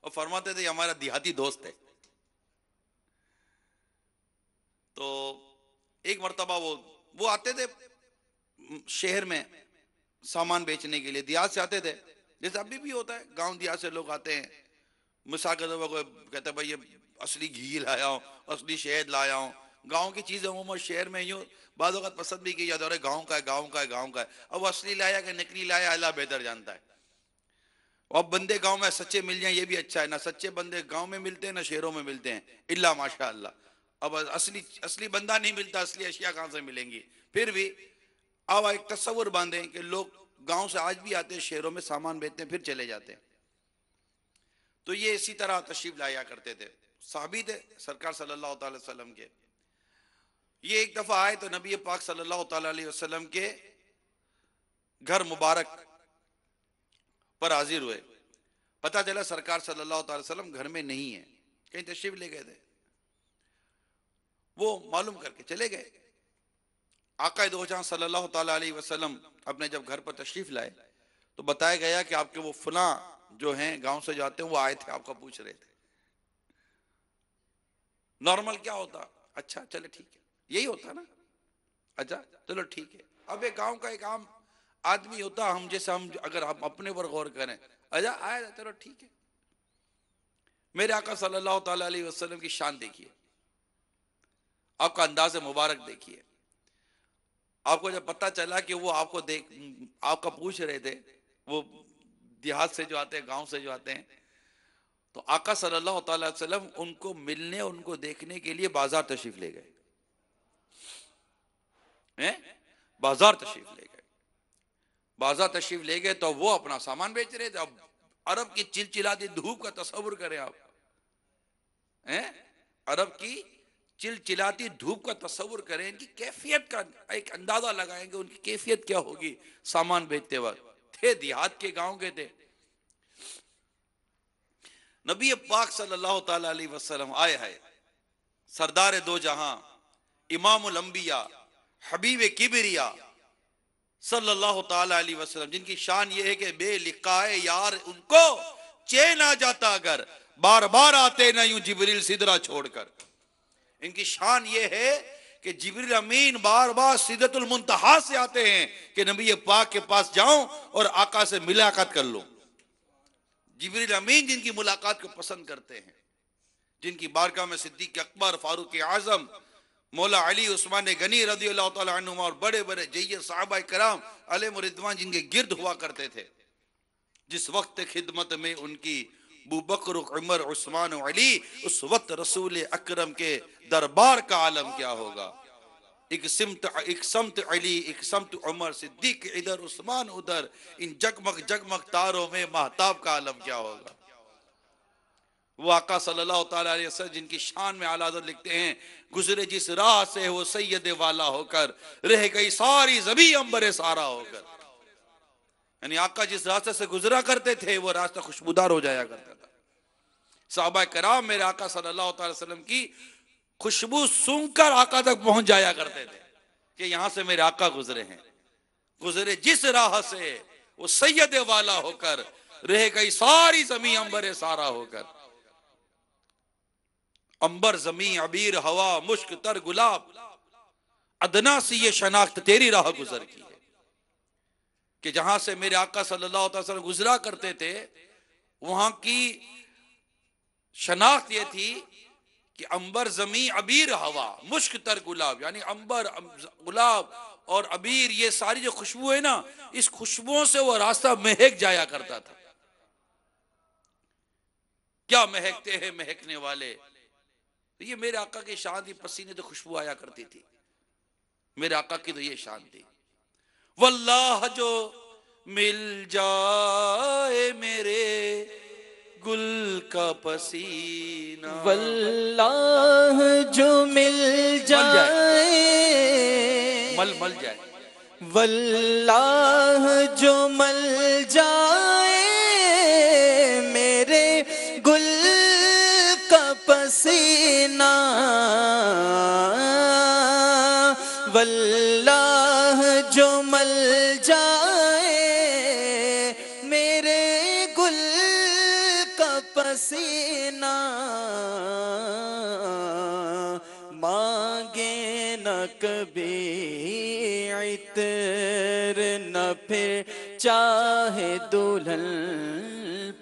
और फरमाते थे ये हमारा देहाती दोस्त है। तो एक मरतबा वो आते थे शहर में सामान बेचने के लिए, देहात से आते थे, जैसे अभी भी होता है, गांव देहात से लोग आते हैं। मुसाकत कहते भाई ये असली घी लाया हूँ, असली शहद लाया हूँ। गांव की चीजें उमूमन शहर में यूं बाद वक्त पसंद भी की जाती है, गाँव का है, गाँव का है, गाँव का है। अब असली लाया कि नकली लाया अल्लाह बेहतर जानता है। अब बंदे गांव में सच्चे मिल जाएं ये भी अच्छा है, ना सच्चे बंदे गांव में मिलते हैं ना शहरों में मिलते हैं, इल्ला माशाअल्लाह। अब असली असली बंदा नहीं मिलता, असली अशिया कहां से मिलेंगी। फिर भी अब एक तस्वुर बांधें कि लोग गांव से आज भी आते हैं, शहरों में सामान बेचते हैं, फिर चले जाते हैं। तो ये इसी तरह तशरीफ लाया करते थे, साहबी थे सरकार सल्लल्लाहु अलैहि वसल्लम के। ये एक दफा आए तो नबी पाक सल्लल्लाहु अलैहि वसल्लम के घर मुबारक पर हाजिर हुए। पता चला सरकार सल्लल्लाहु अलैहि वसल्लम घर में नहीं है, कहीं तशरीफ ले गए थे। वो मालूम करके चले गए। आका दो जहां सल्लल्लाहु अलैहि वसल्लम अपने जब घर पर तशरीफ लाए तो बताया गया कि आपके वो फुला जो हैं गांव से जाते हैं वो आए थे, आपका पूछ रहे थे। नॉर्मल क्या होता, अच्छा चले ठीक है, यही होता ना, अच्छा चलो ठीक है। अब एक गांव का एक आम आदमी होता, हम जैसे, हम अगर हम अपने पर गौर करें, अच्छा आया चलो ठीक है। मेरे आका सल्लल्लाहु अलैहि वसल्लम की शान देखिए, आपका अंदाज मुबारक देखिए। आपको जब पता चला कि वो आपको आपका पूछ रहे थे, वो देहात से जो आते हैं, गांव से जो आते हैं, तो आका सल्लल्लाहु अलैहि वसल्लम उनको मिलने, उनको देखने के लिए बाजार तशरीफ ले गए हैं, बाजार तशरीफ ले गए। बाजार तशरीफ ले गए तो वो अपना सामान बेच रहे थे। अब अरब की चिलचिलाती धूप का तस्वुर करें आप, हैं, अरब की चिलचिलाती धूप का तस्वुर करें, इनकी कैफियत का एक अंदाजा लगाएंगे, उनकी कैफियत क्या होगी सामान बेचते वक्त। थे देहात के गांव के थे। नबी पाक सल्लल्लाहु अलैहि वसल्लम आए हैं, सरदार दो जहां, इमामुल अंबिया, हबीब किबरिया सल्लल्लाहु अलैहि वसल्लम, जिनकी शान ये है कि बेलिकाए यार उनको चैन आ जाता अगर बार बार आते ना यूं जिब्रील सिदरा छोड़कर। इनकी शान ये है कि जिब्रील अमीन बार बार सिदरतुल मुंतहा से आते हैं कि नबी पाक के पास जाऊं और आका से मुलाकात कर लूं। जिब्रील अमीन जिनकी मुलाकात को पसंद करते हैं, जिनकी बारगाह में सिद्दीक अकबर, फारूक आजम, मौला अली, उस्मान गनी रज़ियल्लाहु तआला अन्हुम और बड़े बड़े जय्यद सहाबा कराम अलैहिम रिदवान जिनके गिर्द हुआ करते थे। जिस वक्त खिदमत में उनकी अबू बकर, उमर, उस्मान और अली, उस वक्त रसूल अकरम के दरबार का आलम क्या होगा। एक समत अली, एक समत उमर, सिद्दीक इधर, उस्मान उधर, इन जगमग जगमग तारों में महताब का आलम क्या होगा। वो आका सल्लल्लाहु अलैहि वसल्लम जिनकी शान में आला हज़रत लिखते हैं, गुजरे जिस राह से वो सैयद वाला होकर, रह गई सारी ज़मीं अंबर सारा होकर। यानी आका जिस रास्ते से गुजरा करते थे वो रास्ता खुशबूदार हो जाया करता था। सहाबा कराम मेरे आका सल्लल्लाहु अलैहि वसल्लम की खुशबू सूंघकर आका तक पहुंच जाया करते थे कि यहां से मेरे आका गुजरे हैं। गुजरे जिस राह से वो सैयद वाला होकर, रह गई सारी ज़मीं अंबर सारा होकर। अंबर, जमी, अबीर, हवा, मुश्क, तर, गुलाब, अदना सी ये शनाख्त तेरी राह गुजर की है कि जहां से मेरे आका सल्लल्लाहु अलैहि वसल्लम गुजरा करते थे, वहां की शनाख्त ये थी कि अंबर, जमी, अबीर, हवा, मुश्क, तर, गुलाब, यानी अंबर, गुलाब और अबीर, ये सारी जो खुशबू है ना, इस खुशबुओं से वो रास्ता महक जाया करता था। क्या महकते हैं महकने वाले। तो ये मेरे आका की शान थी, पसीने तो खुशबू आया करती थी। मेरे आका की तो ये शान थी। वल्लाह जो मिल जाए मेरे गुल का पसीना, वल्लाह जो मिल जाए, मल जाए, वल्लाह जो मल जाए मेरे गुल का पसीना, वल्लाह जो मल जाए मेरे गुल का पसीना, मांगे न कभी इतर न फिर चाहे दुल्हन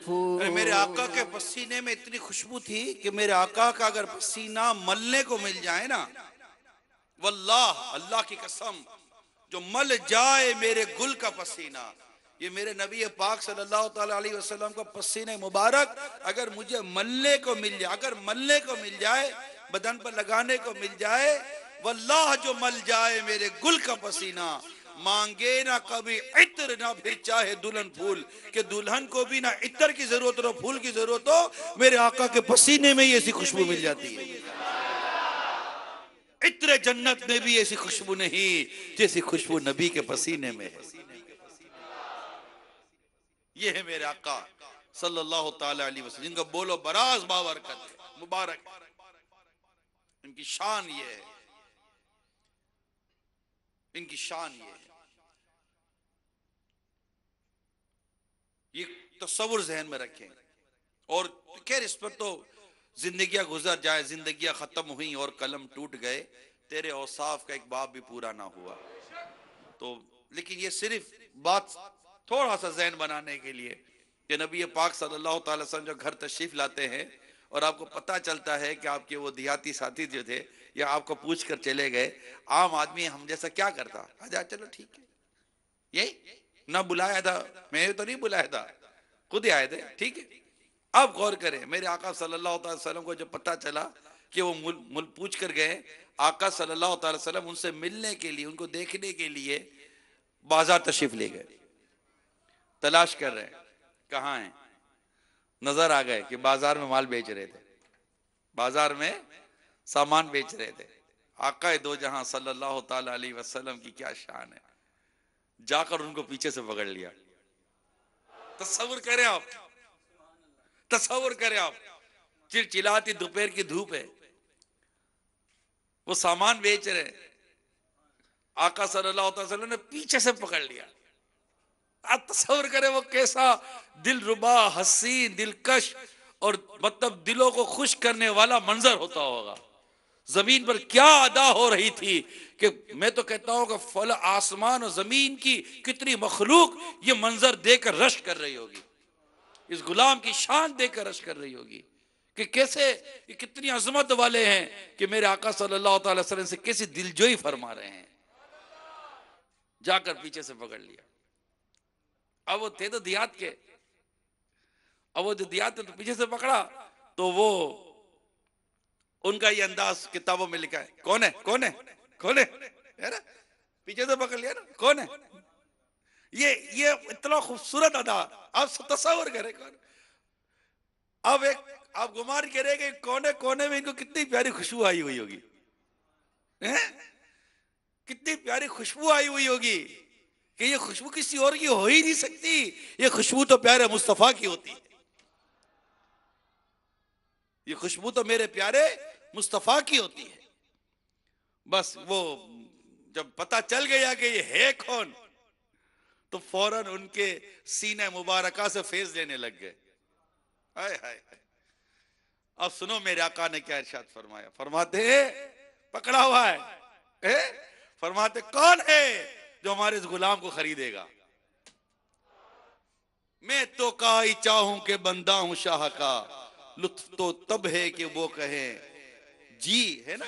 फूल। मेरे आका के पसीने में इतनी खुशबू थी कि मेरे आका का अगर पसीना मलने को मिल जाए ना, वल्लाह, अल्लाह की कसम, जो मल जाए मेरे गुल का पसीना, ये मेरे नबी पाक सल्लल्लाहु ताला अलैहि वसल्लम का पसीने मुबारक अगर मुझे मलने को मिल जाए, अगर मलने को मिल जाए, बदन पर लगाने को मिल जाए, वल्लाह जो मल जाए मेरे गुल का पसीना, मांगे ना कभी इत्र ना फिर चाहे दुल्हन फूल, के दुल्हन को भी ना इत्र की जरूरत हो, फूल की जरूरत हो, मेरे आका के पसीने में ही ऐसी खुशबू मिल जाती है। इत्र जन्नत में भी ऐसी खुशबू नहीं जैसी खुशबू नबी के पसीने में है। ये है मेरे आका सल्लल्लाहु ताला अलैहि वसल्लम, जिनका बोलो बराज बाबरकत है, मुबारक, इनकी शान ये है, इनकी शान ये है। ये तस्वुर जहन में रखें। और खैर इस पर तो जिंदगियां गुजर जाए, जिंदगियां खत्म हुई और कलम टूट गए, तेरे औसाफ का एक बाब भी पूरा ना हुआ। तो लेकिन ये सिर्फ बात थोड़ा सा जहन बनाने के लिए कि नबी पाक सल्लल्लाहु अलैहि वसल्लम जो घर तशरीफ लाते हैं और आपको पता चलता है कि आपके वो देहाती साथी जो थे या आपको पूछ कर चले गए, आम आदमी हम जैसा क्या करता, आजा चलो ठीक है, यही ना बुलाया था, मैं तो नहीं बुलाया था, खुद ही आए थे, ठीक है। अब गौर करें, मेरे आका सल्लल्लाहु अलैहि वसल्लम को जब पता चला कि वो मुल पूछ कर गए, आका सल्लल्लाहु अलैहि वसल्लम उनसे मिलने के लिए, उनको देखने के लिए बाजार तशरीफ ले गए। तलाश कर रहे हैं कहाँ हैं, नजर आ गए कि बाजार में माल बेच रहे थे, बाजार में सामान बेच रहे थे। आका दो जहां सल्लल्लाहु ताला अलैहि वसल्लम की क्या शान है, जाकर उनको पीछे से पकड़ लिया। तस्वुर करें आप, तस्वुर करें आप, चिलचिलाती दोपहर की धूप है, वो सामान बेच रहे, आका सल्लल्लाहु अलैहि वसल्लम ने पीछे से पकड़ लिया। आप तस्वुर करें वो कैसा दिलरुबा, हसीन, दिलकश और मतलब दिलों को खुश करने वाला मंजर होता होगा। जमीन पर क्या अदा हो रही थी कि मैं तो कहता हूं कि फल आसमान और जमीन की कितनी मखलूक ये मंजर देखकर रश कर रही होगी, इस गुलाम की शान देखकर रश कर रही होगी कि कैसे ये कितनी अजमत वाले हैं कि मेरे आका सल्लल्लाहु अलैहि वसल्लम से कैसी दिलजोई फरमा रहे हैं। जाकर पीछे से पकड़ लिया। अब वो थे तो दियात के, अब वो जो दियात तो पीछे से पकड़ा तो वो उनका ये अंदाज किताबों में लिखा है, कौन है कौन है कौन है ना, पीछे से पकड़ लिया ना, कौन है ये इतना खूबसूरत अदा, आप तस्वर करें कौन। अब एक आप गुमान करेंगे कोने कोने में इनको कितनी प्यारी खुशबू आई हुई होगी, कितनी प्यारी खुशबू आई हुई होगी कि ये खुशबू किसी और की हो ही नहीं सकती, ये खुशबू तो प्यारे मुस्तफा की होती है, ये खुशबू तो मेरे प्यारे मुस्तफा की होती है। बस वो जब पता चल गया कि ये है कौन, तो फौरन उनके सीने मुबारका से फेज लेने लग गए। हाय हाय, अब सुनो मेरे आका ने क्या इरशाद फरमाया। फरमाते पकड़ा हुआ है, फरमाते कौन है जो हमारे इस गुलाम को खरीदेगा। मैं तो का ही चाहूं कि बंदा हूं शाह का, लुत्फ तो तब है कि वो कहे जी है ना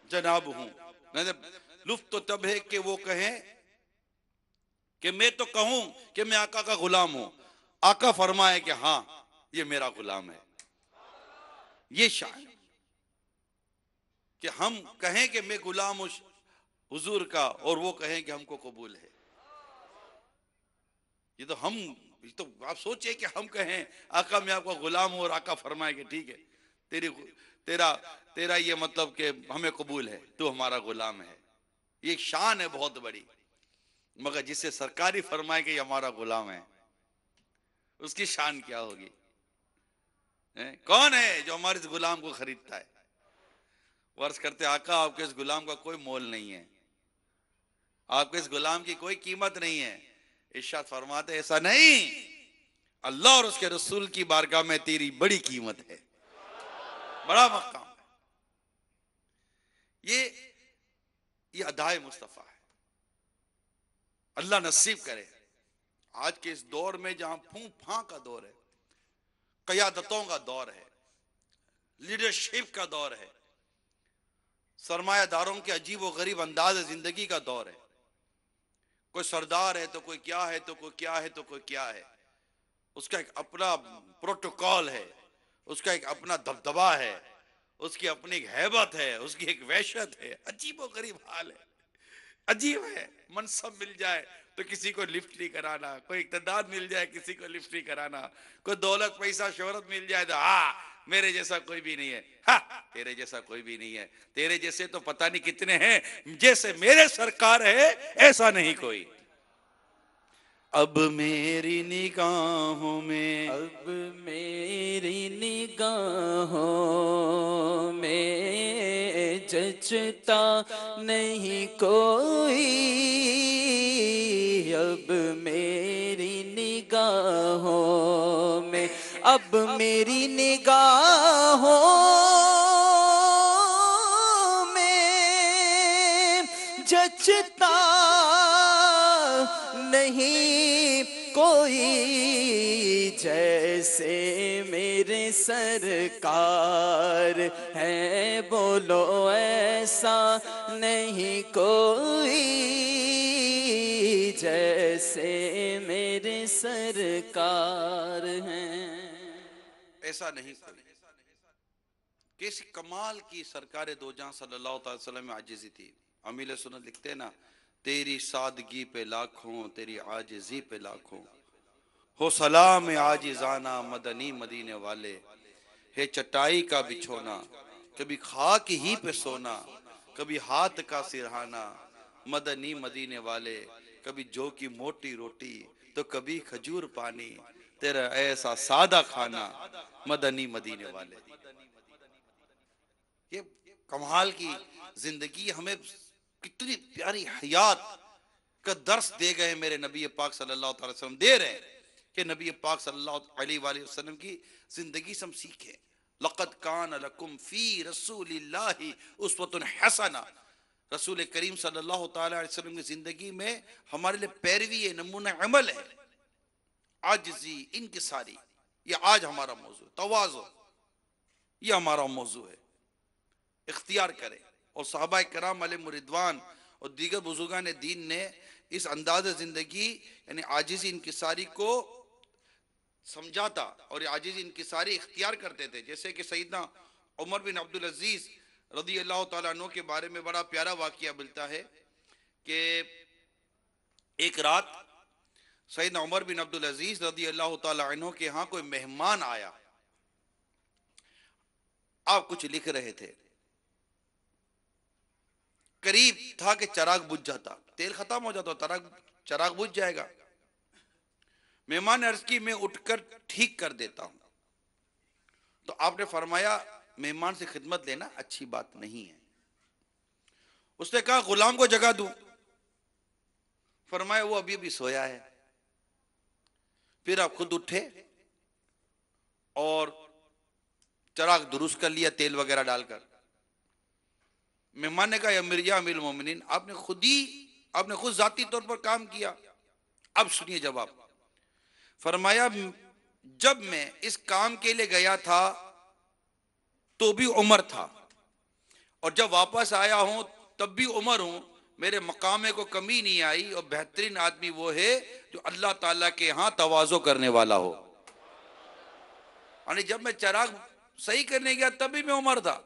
जनाब हूं, लुत्फ तो तब है कि वो कहे कि मैं तो कहूं कि मैं आका का गुलाम हूं, आका फरमाए कि हाँ ये मेरा गुलाम है। ये शान कि हम कहें कि मैं गुलाम हूं हुजूर का और वो कहें कि हमको कबूल है। ये तो हम, ये तो आप सोचिए कि हम कहें आका मैं आपका गुलाम हूं और आका फरमाए कि ठीक है तेरा तेरा ये मतलब कि हमें कबूल है, तू हमारा गुलाम है। ये शान है बहुत बड़ी। मगर जिसे सरकारी फरमाए कि हमारा गुलाम है, उसकी शान क्या होगी। कौन है जो हमारे इस गुलाम को खरीदता है। वर्ष करते आका आपके इस गुलाम का कोई मोल नहीं है, आपके इस गुलाम की कोई कीमत नहीं है। इरशाद फरमाते ऐसा नहीं, अल्लाह और उसके रसूल की बारगाह में तेरी बड़ी कीमत है, बड़ा मकाम है। ये अदाए मुस्तफा है। अल्लाह नसीब करे आज के इस दौर में जहां फूं फां का दौर है, क़यादतों का दौर है, लीडरशिप का दौर है, सरमायादारों के अजीब व गरीब अंदाज जिंदगी का दौर है, कोई सरदार है तो कोई क्या है, तो कोई क्या है, तो कोई क्या है। उसका एक अपना प्रोटोकॉल है, उसका एक अपना दबदबा है, उसकी अपनी एक हैबत है, उसकी एक वहशत है। अजीबो गरीब हाल है, अजीब है। मनसब मिल जाए तो किसी को लिफ्ट नहीं कराना, कोई इक़्तिदार मिल जाए किसी को लिफ्ट नहीं कराना, कोई दौलत पैसा शोहरत मिल जाए तो मेरे जैसा कोई भी नहीं है, तेरे जैसा कोई भी नहीं है, तेरे जैसे तो पता नहीं कितने हैं, जैसे मेरे सरकार है ऐसा नहीं कोई। अब मेरी निगाहों में, अब मेरी निगाहों में जचता नहीं कोई, अब मेरी निगाहों में, अब मेरी निगाहों में जचता नहीं कोई, जैसे मेरे सरकार है बोलो ऐसा नहीं कोई, जैसे मेरे सरकार हैं ऐसा नहीं कोई। कैसी कमाल की सरकार दो जहां सल्लल्लाहु अलैहि वसल्लम में आजिज़ी थी। अमीर सुन्नत लिखते हैं ना, तेरी सादगी पे लाखों, तेरी आजिज़ी पे लाखों, हो सलाम आजिज़ाना मदनी मदीने वाले, है चटाई का बिछोना, कभी खाक ही पे सोना, कभी हाथ का सिरहाना, मदनी मदीने वाले, कभी जौ की मोटी रोटी तो कभी खजूर पानी, तेरा ऐसा सादा खाना मदनी मदीने वाले। ये कमाल की जिंदगी हमें कितनी प्यारी हयात का दर्श दे गए मेरे नबी पाक सल्लल्लाहु अलैहि वसल्लम, दे रहे हैं कि नबी पाक सल्लल्लाहु अलैहि वसल्लम की जिंदगी से हम सीखें। लक़द कान लकुम फी रसूलिल्लाहि उस्वतुन हसना, रसूल करीम सल्लल्लाहु अलैहि वसल्लम की जिंदगी में हमारे लिए पैरवी है, नमूना अमल है। आजिज़ी इनकिसारी, ये आज हमारा मौजू, तवाज़ु ये हमारा मौजू है, इख्तियार करें। और सहाबा कराम अलैहिम रिदवान और दीगर बुजुर्गान दीन ने इस अंदाज जिंदगी यानी आजिज़ी इनकिसारी को समझाता और आजिज़ी इनकिसारी इख्तियार करते थे। जैसे कि सैयदना उमर बिन अब्दुल अजीज रज़ी अल्लाह तआला अन्हु के बारे में बड़ा प्यारा वाक़या मिलता है कि एक रात सैयदना उमर बिन अब्दुल अजीज रज़ी अल्लाह तआला अन्हु के यहाँ कोई मेहमान आया। आप कुछ लिख रहे थे, करीब था कि चराग बुझ जाता, तेल खत्म हो जाता, चराग बुझ जाएगा। मेहमान ने अर्ज की मैं उठकर ठीक कर देता हूं। तो आपने फरमाया मेहमान से खिदमत लेना अच्छी बात नहीं है। उसने कहा गुलाम को जगा दूं। फरमाया वो अभी अभी सोया है। फिर आप खुद उठे और चराग दुरुस्त कर लिया तेल वगैरह डालकर। मेहमान ने कहा या अमीरुल मोमिनीन, आपने खुद जाती तौर पर काम किया। अब सुनिए जवाब। फरमाया जब मैं इस काम के लिए गया था तो भी उम्र था, और जब वापस आया हूं तब भी उम्र हूं, मेरे मकामे को कमी नहीं आई। और बेहतरीन आदमी वो है जो अल्लाह ताला के यहां तवाज़ो करने वाला हो। यानी जब मैं चराग सही करने गया तभी मैं उम्र था,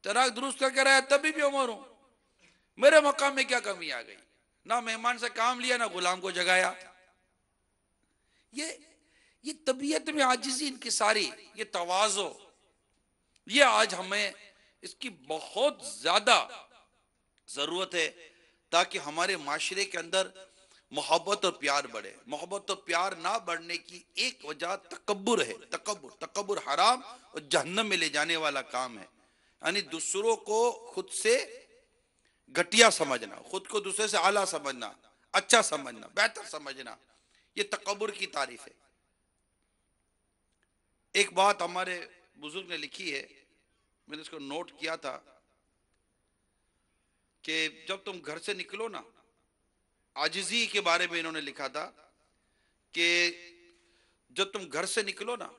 चराग दुरुस्त करके रहा तभी भी उम्र हूं, मेरे मकाम में क्या कमी आ गई? ना मेहमान से काम लिया ना गुलाम को जगाया। ये तबीयत में आजिज़ी इनकिसारी, ये तवाज़ो, ये आज हमें इसकी बहुत ज्यादा जरूरत है ताकि हमारे माशरे के अंदर मोहब्बत और प्यार बढ़े। मोहब्बत और प्यार ना बढ़ने की एक वजह तकब्बुर है। तकब्बुर हराम और जहन्नम में ले जाने वाला काम है। यानी दूसरों को खुद से घटिया समझना, खुद को दूसरे से आला समझना, अच्छा समझना, बेहतर समझना, ये तकब्बुर की तारीफ है। एक बात हमारे बुजुर्ग ने लिखी है, मैंने इसको नोट किया था कि जब तुम घर से निकलो ना, आजिज़ी के बारे में इन्होंने लिखा था कि जब तुम घर से निकलो ना,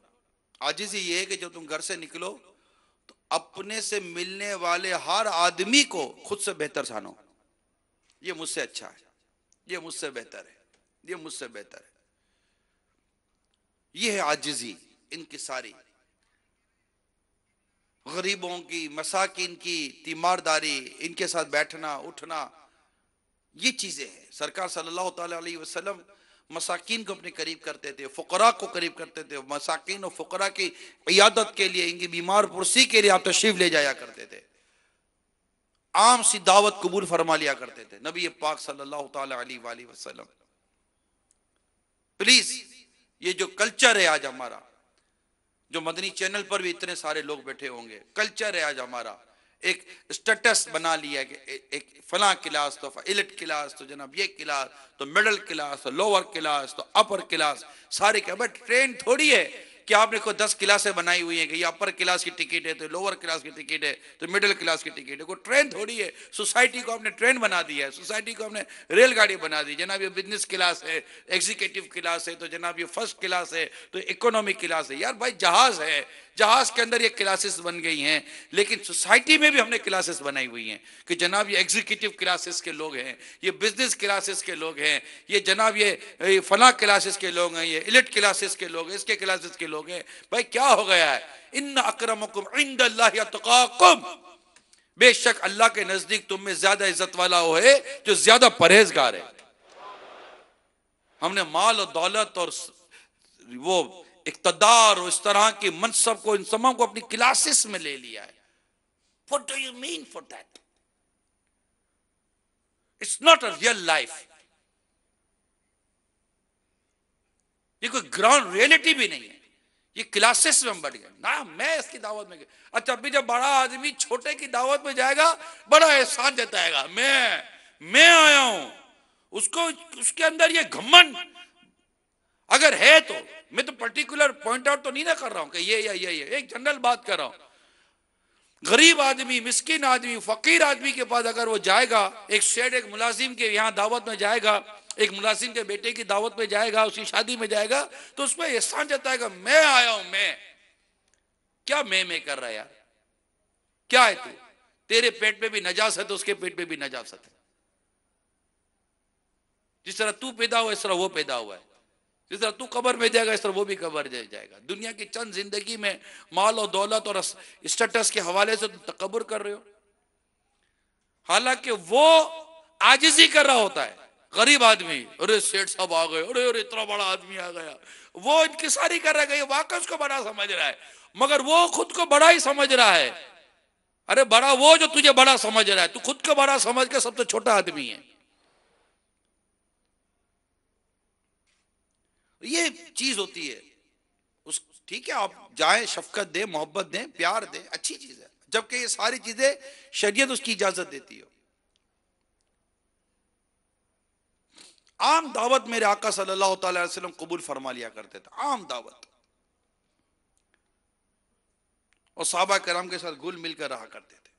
आजिज़ी ये है कि जब तुम घर से निकलो तो अपने से मिलने वाले हर आदमी को खुद से बेहतर जानो, ये मुझसे अच्छा है। ये मुझसे बेहतर है, ये मुझसे बेहतर है। ये है आजिज़ी इनकी सारी, गरीबों की, मसाकिन की तीमारदारी, इनके साथ बैठना उठना, ये चीजें हैं। सरकार सल्लल्लाहु अलैहि वसल्लम मसाकिन को अपने करीब करते थे, फुकरा को करीब करते थे। मसाकिन और फुकरा की इयादत के लिए, इनकी बीमार पुरसी के लिए आप तशरीफ ले जाया करते थे, आम सी दावत कबूल फरमा लिया करते थे नबी पाक सल्लल्लाहु अलैहि वसल्लम। प्लीज ये जो कल्चर है आज हमारा, जो मदनी चैनल पर भी इतने सारे लोग बैठे होंगे, कल्चर है आज हमारा, एक स्टेटस बना लिया है कि एक फला क्लास तो इलिट क्लास, तो जनाब ये क्लास, तो मिडिल क्लास, तो लोअर क्लास, तो अपर क्लास, सारे क्या। बट ट्रेंड थोड़ी है कि आपने कोई 10 क्लासें बनाई हुई है कि ये अपर क्लास की टिकट है, तो लोअर क्लास की टिकट है, तो मिडिल क्लास की टिकट है। कोई ट्रेंड थोड़ी है। सोसाइटी को आपने ट्रेंड बना दिया है, सोसाइटी को आपने रेलगाड़ी बना दी। जनाब ये बिजनेस क्लास है, एग्जीक्यूटिव क्लास है, तो जनाब ये फर्स्ट क्लास है, तो इकोनॉमिक क्लास है। यार भाई जहाज है, जहाज के अंदर ये क्लासेस बन गई हैं, लेकिन सोसाइटी में भी हमने क्लासेस बनाई हुई हैं कि जनाब ये एग्जीक्यूटिव क्लासेस के लोग हैं, ये बिजनेस क्लासेस के लोग हैं, ये जनाब ये फला क्लासेस के लोग हैं, ये इलिट क्लासेस के लोग हैं, इसके क्लासेस के लोग हैं। भाई क्या हो गया है? इन्ना अक्रमकुम इंदल्लाहि अतकाकुम, बेशक अल्लाह के नजदीक तुम में ज्यादा इज्जत वाला वो है जो ज्यादा परहेजगार है। हमने माल और दौलत और वो इक़्तिदार और इस तरह के मनसब को, इन तमाम को अपनी क्लासेस में ले लिया है। What do you mean for that? It's not a real life. ये कोई ग्राउंड रियलिटी भी नहीं है, ये क्लासेस में बढ़ गए ना। मैं इसकी दावत में गया, अच्छा अभी जब बड़ा आदमी छोटे की दावत में जाएगा, बड़ा एहसान जताएगा, मैं आया हूं, उसको उसके अंदर ये घमंड अगर है, तो मैं तो पर्टिकुलर पॉइंट आउट तो नहीं ना कर रहा हूं कि ये या ये, एक जनरल बात कर रहा हूं। गरीब आदमी, मिस्किन आदमी, फकीर आदमी के पास अगर वो जाएगा, एक शेड एक मुलाजिम के यहाँ दावत में जाएगा, एक मुलाजिम के बेटे की दावत में जाएगा, उसकी शादी में जाएगा, तो उसमें एहसान जताएगा, मैं आया हूं। मैं क्या मैं कर रहा है यार? क्या है तू? तेरे पेट में भी नजासत है, उसके पेट में भी नजासत है। जिस तरह तू पैदा हुआ इस तरह वो पैदा हुआ है, जिस तरह तू कब्र में जाएगा इस तरह वो भी कब्र जाएगा। दुनिया की चंद जिंदगी में माल और दौलत और स्टेटस के हवाले से तुम तकब्बुर कर रहे हो, हालांकि वो आजिज़ी कर रहा होता है। गरीब आदमी, अरे सेठ साहब आ गए, अरे इतना बड़ा आदमी आ गया, वो इंकिसारी कर रहा है, वाकई उसको बड़ा समझ रहा है, मगर वो खुद को बड़ा ही समझ रहा है। अरे बड़ा वो जो तुझे बड़ा समझ रहा है, तू खुद को बड़ा समझ के सबसे छोटा आदमी है। ये चीज होती है। उस ठीक है, आप जाए, शफकत दे, मोहब्बत दें, प्यार दें, अच्छी चीज है, जबकि ये सारी चीजें शरीयत उसकी इजाजत देती हो। आम दावत मेरे आका सल्लल्लाहु अलैहि वसल्लम कबूल फरमा लिया करते थे, आम दावत, और सहाबा करम के साथ घुल मिलकर रहा करते थे।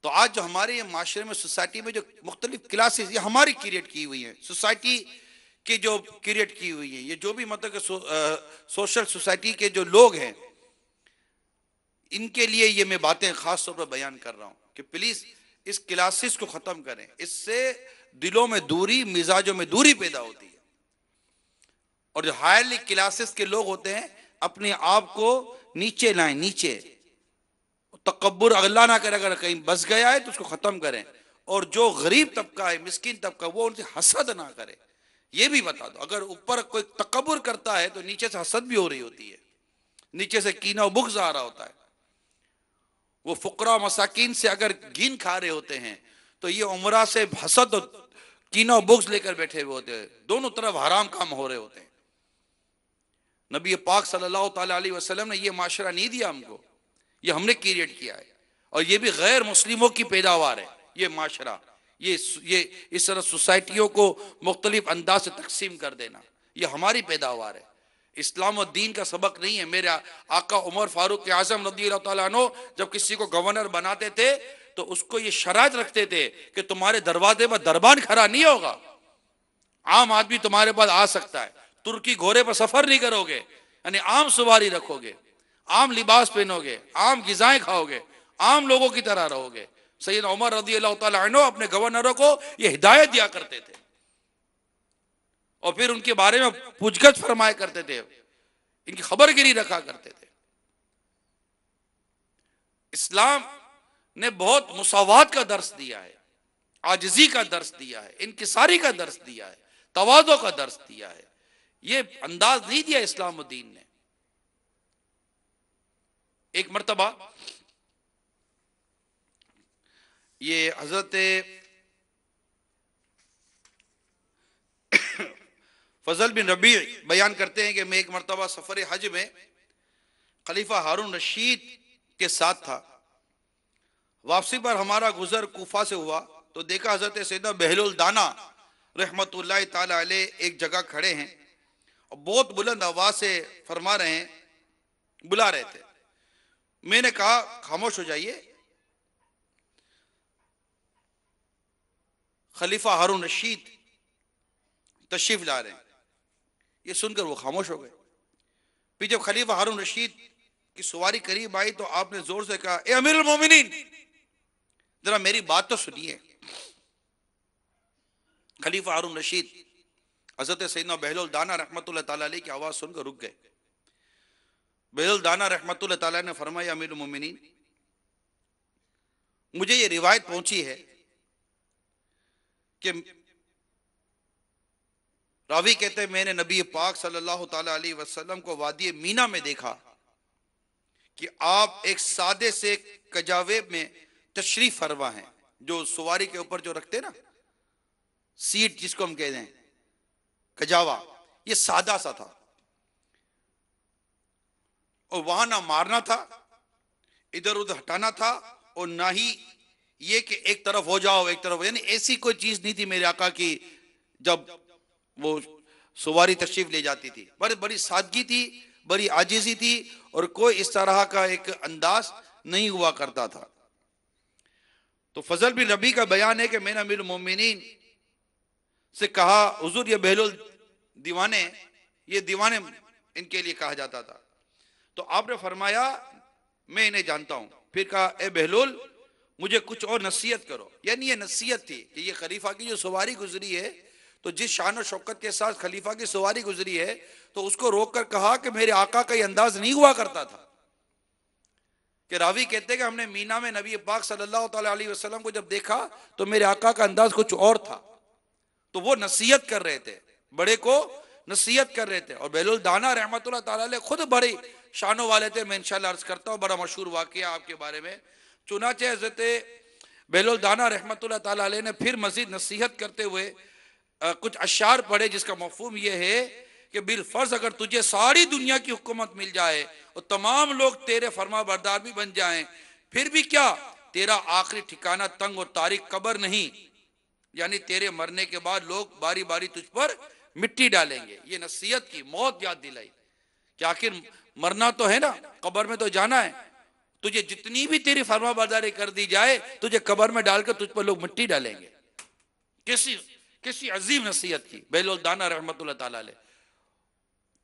तो आज जो हमारे ये माशरे में, सोसाइटी में जो मुख्तलिफ क्लासेस ये हमारी क्रिएट की हुई है, सोसाइटी की जो क्रिएट की हुई है, ये जो भी मतलब सोशल सोसाइटी के जो लोग हैं, इनके लिए ये मैं बातें खास तौर पर बयान कर रहा हूं कि प्लीज इस क्लासेस को खत्म करें। इससे दिलों में दूरी, मिजाजों में दूरी पैदा होती है। और जो हायरली क्लासेस के लोग होते हैं, अपने आप को नीचे लाएं, नीचे, तकब्बुर अल्लाह ना करे, अगर कहीं बस गया है तो उसको खत्म करें। और जो गरीब तबका है, मिस्किन तबका, वो उनसे हसद ना करे, ये भी बता दो। अगर ऊपर कोई तकब्बुर करता है तो नीचे से हसद भी हो रही होती है, नीचे से कीना बुग़्ज़ आ रहा होता है। वो फुकरा मसाकिन से अगर घिन खा रहे होते हैं, तो ये उमरा से हसद और कीना बुग़्ज़ लेकर बैठे हुए होते हैं, दोनों तरफ हराम काम हो रहे होते हैं। नबी पाक सल्लल्लाहु अलैहि वसल्लम ने ये माशरा नहीं दिया हमको, ये हमने क्रिएट किया है। और ये भी गैर मुस्लिमों की पैदावार है ये माशरा, ये इस तरह सोसाइटियों को मुख्तलिफ अंदाज से तकसीम कर देना, ये हमारी पैदावार है। इस्लाम और दीन का सबक नहीं है। मेरे आका उमर फारूक आज़म रज़ियल्लाहु ताला अन्हु जब किसी को गवर्नर बनाते थे तो उसको ये शरात रखते थे कि तुम्हारे दरवाजे पर दरबान खड़ा नहीं होगा, आम आदमी तुम्हारे पास आ सकता है, तुर्की घोड़े पर सफर नहीं करोगे, यानी आम सवारी रखोगे, आम लिबास पहनोगे, आम गिजाएं खाओगे, आम लोगों की तरह रहोगे, सैयदना उमर रज़ी अल्लाह ताला अन्हु अपने गवर्नरों को ये हिदायत दिया करते थे और फिर उनके बारे में पूछगछ फरमाया करते थे, इनकी खबरगिरी रखा करते थे। इस्लाम ने बहुत मुसावात का दर्स दिया है, आजिजी का दर्स दिया है, इनकिसारी का दर्स दिया है, तवाज़ो का दर्स दिया है। ये अंदाज नहीं दिया इस्लाम और दीन ने। एक मर्तबा ये हजरत फजल बिन रबी बयान करते हैं कि मैं एक मर्तबा सफर हज में खलीफा हारून रशीद के साथ था। वापसी पर हमारा गुजर कूफा से हुआ तो देखा हजरत सैयदना बहलुल दाना रहमतुल्लाह ताला अलैह एक जगह खड़े हैं और बहुत बुलंद आवाज से फरमा रहे हैं, बुला रहे थे। मैंने कहा खामोश हो जाइए। खलीफा हारून रशीद तशरीफ ला रहे हैं, ये सुनकर वो खामोश हो गए। फिर जब खलीफा हारून रशीद की सवारी करीब आई तो आपने जोर से कहा, ए अमीरुल मोमिनीन, जरा मेरी बात तो सुनिए। खलीफा हारून रशीद हजरत सैयदना बहलुल दाना रहमतुल्लाह ताला अलैह की आवाज सुनकर रुक गए। बहलुल दाना रहमतुल्लाह ताला ने फरमाया, अमीरुल मोमिनीन, मुझे ये रिवायत पहुंची है कि रावी कहते हैं मैंने नबी पाक सल्लल्लाहु ताला अलैहि वसल्लम को वादी मीना में देखा कि आप एक सादे से कजावे में तशरीफ फरमा हैं, जो सवारी के ऊपर जो रखते ना सीट, जिसको हम कहते हैं कजावा, ये सादा सा था और वहां ना मारना था, इधर उधर हटाना था, और ना ही ये कि एक तरफ हो जाओ एक तरफ, यानी ऐसी कोई चीज नहीं थी मेरे आका की जब वो सवारी तशरीफ ले जाती थी। बड़ी बड़ी सादगी थी, बड़ी आजिजी थी और कोई इस तरह का एक अंदाज नहीं हुआ करता था। तो फजल बिन रबी का बयान है कि मैंने अमीरुल मोमिनीन से कहा, हुजूर ये बहलुल दीवाने, ये दीवाने इनके लिए कहा जाता था। तो आपने फरमाया मैं इन्हें जानता हूं। फिर कहा, ए बहलुल मुझे कुछ और नसीहत करो। यानी ये नसीहत थी कि ये खलीफा की जो सवारी गुजरी है, तो जिस शान और शौकत के साथ खलीफा की सवारी गुजरी है, तो उसको रोक कर कहा कि मेरे आका का ये अंदाज नहीं हुआ करता था। कि रावी कहते हैं कि हमने मीना में नबी पाक सल्लल्लाहु अलैहि वसल्लम को जब देखा तो मेरे आका का अंदाज कुछ और था। तो वो नसीहत कर रहे थे, बड़े को नसीहत कर रहे थे। और बहलुल दाना रहमतुल्लाह ताला अलैह खुद बड़े शानों वाले थे। मैं इंशाअल्लाह अर्ज करता हूँ, बड़ा मशहूर वाकया आपके बारे में। चुनाचे हज़रत बहलुल दाना रहमतुल्लाह ताला अलैह ने फिर मजीद नसीहत करते हुए कुछ अशार पढ़े, जिसका मफहूम यह है कि बिल फर्ज अगर तुझे सारी दुनिया की हुकूमत मिल जाए और तमाम लोग तेरे फरमा बरदार भी बन जाएं, फिर भी क्या तेरा आखिरी ठिकाना तंग और तारीख कब्र नहीं, यानी तेरे मरने के बाद लोग बारी बारी तुझ पर मिट्टी डालेंगे। ये नसीहत की, मौत याद दिलाई कि आखिर मरना तो है ना, कब्र में तो जाना है। तुझे जितनी भी तेरी फरमा बरदारी कर दी जाए, तुझे कब्र में डालकर तुझ पर लोग मिट्टी डालेंगे। किसी अजीम नसीहत की बहलुल दाना रहमतुल्लाह ताला अलैह।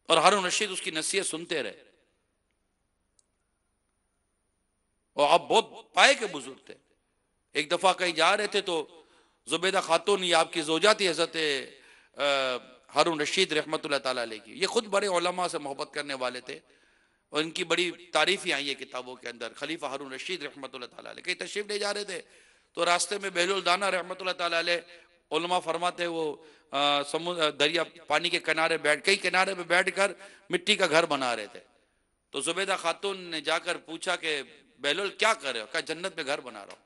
और हारून रशीद उसकी नसीहत सुनते रहे। और आप बहुत पाए के बुजुर्ग थे। एक दफा कहीं जा रहे थे तो जुबैदा खातून, ये आपकी जोजा थी हजरत हारून रशीद रहमतुल्लाह ताला अलैह की। ये खुद बड़े उलमा से मोहब्बत करने वाले थे और इनकी बड़ी तारीफें आई है किताबों के अंदर। खलीफा हारून रशीद रहमतुल्लाह ताला अलैह कहीं तशरीफ ले जा रहे थे तो रास्ते में बहलुल दाना रहमतुल्लाह ताला अलैह, उलमा फरमाते वो समुद्र दरिया पानी के किनारे कई किनारे पे बैठ कर मिट्टी का घर बना रहे थे। तो जुबैदा खातून ने जाकर पूछा कि बहलुल क्या कर रहे हो? कहा जन्नत में घर बना रहा हूं।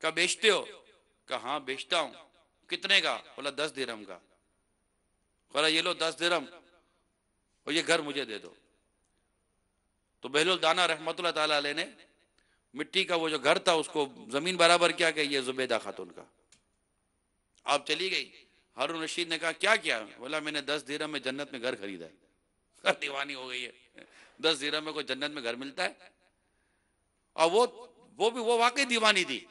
कहा बेचते हो? कहा हाँ बेचता हूं। कितने का? बोला 10 दिरहम का। बोला ये लो 10 दिरहम और ये घर मुझे दे दो। तो बहलुल दाना रहमतुल्लाह ताला अलैह ने मिट्टी का वो जो घर था उसको जमीन बराबर क्या कि ये जुबैदा खातून का। आप चली गई। हारून रशीद ने कहा क्या किया? बोला मैंने 10 दिरहम में जन्नत में घर खरीदा है। दीवानी हो गई है, 10 दिरहम में कोई जन्नत में घर मिलता है? और वो वाकई दीवानी थी,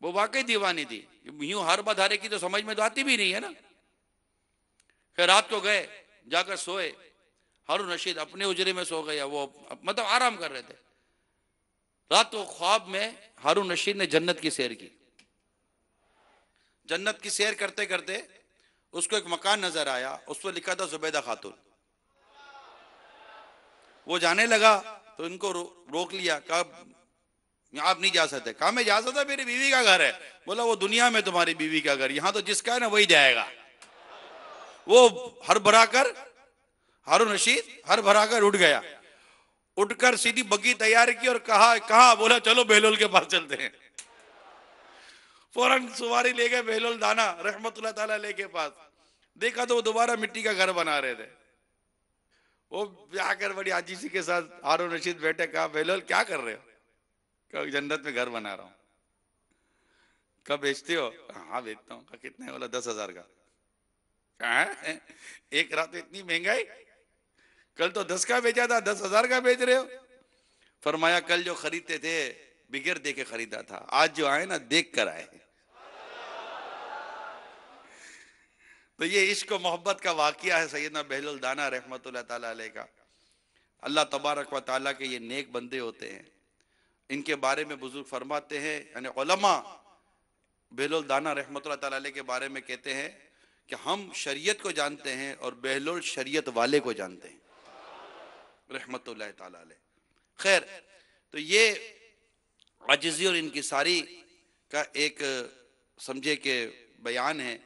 वो वाकई दीवानी थी। यूं हर बधारे की तो समझ में तो आती भी नहीं है ना। फिर रात को गए, जाकर सोए। हारून रशीद अपने उजरे में सो गया, वो मतलब आराम कर रहे थे। रात को ख्वाब में हारून रशीद ने जन्नत की सैर की। जन्नत की सैर करते करते उसको एक मकान नजर आया, उस पर लिखा था जुबैदा खातून। वो जाने लगा तो इनको रोक लिया, कहा आप नहीं जा सकते। कहा मैं जा सकता, मेरी बीवी का घर है। बोला वो दुनिया में तुम्हारी बीवी का घर, यहां तो जिसका है ना वही जाएगा। वो हर भरा कर, हारून रशीद हर भरा कर उठ गया। उठकर सीधी बग्गी तैयार की और कहा, कहा? बोला चलो बेहलोल के पास चलते हैं। फौरन सवारी ले गए बेहलोल दाना रहमतुल्लाह ताला अलैह के पास। देखा तो वो दोबारा मिट्टी का घर बना रहे थे। वो आकर बड़ी आजीजी के साथ हारून रशीद बैठे, कहा बेहलोल क्या कर रहे हो? कहा जन्नत में घर बना रहा हूं। कब बेचते हो? हाँ बेचता हूँ। कितने? बोला 10,000 का। कहा एक रात में इतनी महंगाई? कल तो 10 का बेचा था, 10,000 का बेच रहे हो? फरमाया कल जो खरीदते थे बिगैर देके खरीदा था, आज जो आए ना देख कर आए। तो ये इश्क और मोहब्बत का वाकया है सैयदना बेहलोल दाना रहमतुल्लाह ताला अलैह का। अल्लाह तबारक व ताला के ये नेक बंदे होते हैं। इनके बारे में बुजुर्ग फरमाते हैं, यानी उलमा बेहलोल दाना रहमतुल्लाह ताला अलैह के बारे में कहते हैं कि हम शरीयत को जानते हैं और बेहलोल शरीयत वाले को जानते हैं रहमतुल्लाह ताला अलैह। खैर, तो ये आजिज़ी और इनकिसारी का एक समझे के बयान है।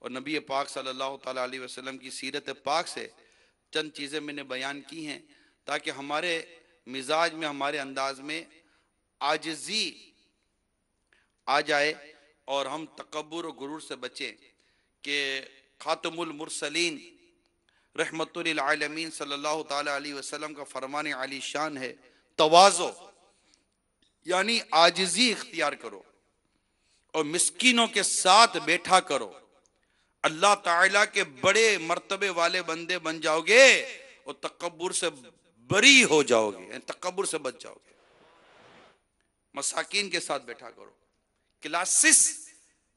और नबी पाक सल्लल्लाहु ताला अलैहि वसल्लम की सीरत पाक से चंद चीज़ें मैंने बयान की हैं ताकि हमारे मिजाज में, हमारे अंदाज में आजिज़ी आ जाए और हम तकब्बुर और गुरूर से बचें। कि खातमुल मुरसलीन रहमतुल लिल आलमीन सल्लल्लाहु ताला अलैहि वसल्लम का फरमान आली शान है, तवाज़ो यानी आजिज़ी इख्तियार करो और मिस्कीनों के साथ बैठा करो। अल्लाह ताला के बड़े मर्तबे वाले बंदे बन जाओगे और तकब्बुर से बरी हो जाओगे, तकब्बुर से बच जाओगे। मसाकीन के साथ बैठा करो। क्लासिस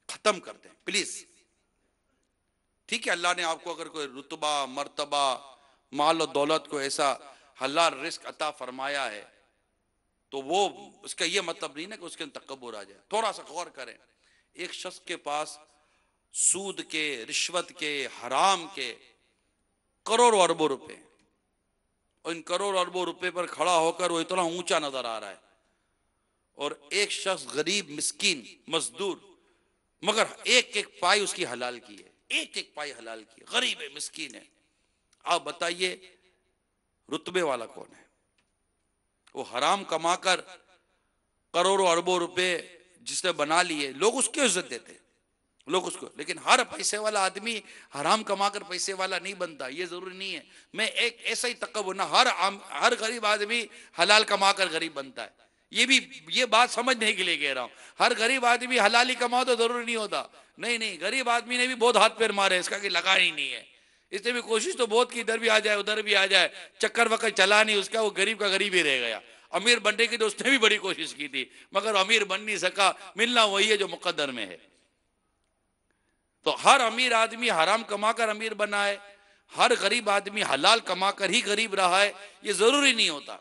खत्म कर दें प्लीज। ठीक है, अल्लाह ने आपको अगर कोई रुतबा, मर्तबा, माल और दौलत को ऐसा हलाल रिस्क अता फरमाया है तो वो उसका ये मतलब नहीं ना कि उसके तकब्बुर आ जाए। थोड़ा सा गौर करें। एक शख्स के पास सूद के, रिश्वत के, हराम के करोड़ों अरबों रुपए, और इन करोड़ों अरबों रुपए पर खड़ा होकर वो इतना ऊंचा नजर आ रहा है। और एक शख्स गरीब, मिस्कीन, मजदूर, मगर एक एक पाई उसकी हलाल की है, एक एक पाई हलाल की, गरीब है, मिस्कीन है। आप बताइए रुतबे वाला कौन है? वो हराम कमाकर करोड़ों अरबों रुपए जिसने बना लिए, लोग उसकी इज्जत देते, लोग उसको। लेकिन हर पैसे वाला आदमी हराम कमाकर पैसे वाला नहीं बनता, ये जरूरी नहीं है। मैं एक ऐसा ही तकब्बुर ना, हर गरीब आदमी हलाल कमाकर गरीब बनता है, ये बात समझने के लिए कह रहा हूं। हर गरीब आदमी हलाली कमाओ तो जरूरी नहीं होता। नहीं नहीं, गरीब आदमी ने भी बहुत हाथ पैर मारे, इसका कि लगा ही नहीं है। इसने भी कोशिश तो बहुत की, इधर भी आ जाए उधर भी आ जाए, चक्कर वक्कर चला नहीं उसका, वो गरीब का गरीब ही रह गया। अमीर बनने की तो उसने भी बड़ी कोशिश की थी, मगर अमीर बन नहीं सका। मिलना वही है जो मुकद्दर में है। तो हर अमीर आदमी हराम कमाकर अमीर बना है, हर गरीब आदमी हलाल कमाकर ही गरीब रहा है, ये जरूरी नहीं होता।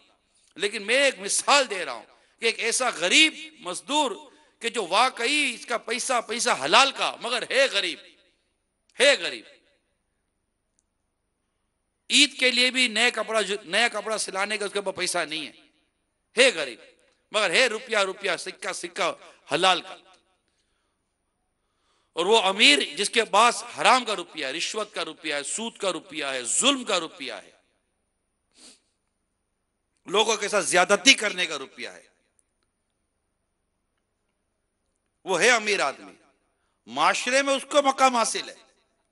लेकिन मैं एक मिसाल दे रहा हूं कि एक ऐसा गरीब मजदूर कि जो वाकई इसका पैसा पैसा हलाल का, मगर है गरीब, है गरीब। ईद के लिए भी नया कपड़ा सिलाने का उसके पास पैसा नहीं है गरीब, मगर है रुपया रुपया, सिक्का सिक्का हलाल का। और वो अमीर जिसके पास हराम का रुपया है, रिश्वत का रुपया है, सूद का रुपया है, जुल्म का रुपया है, लोगों के साथ ज्यादती करने का रुपया है, वो है अमीर आदमी। माशरे में उसको मकाम हासिल है,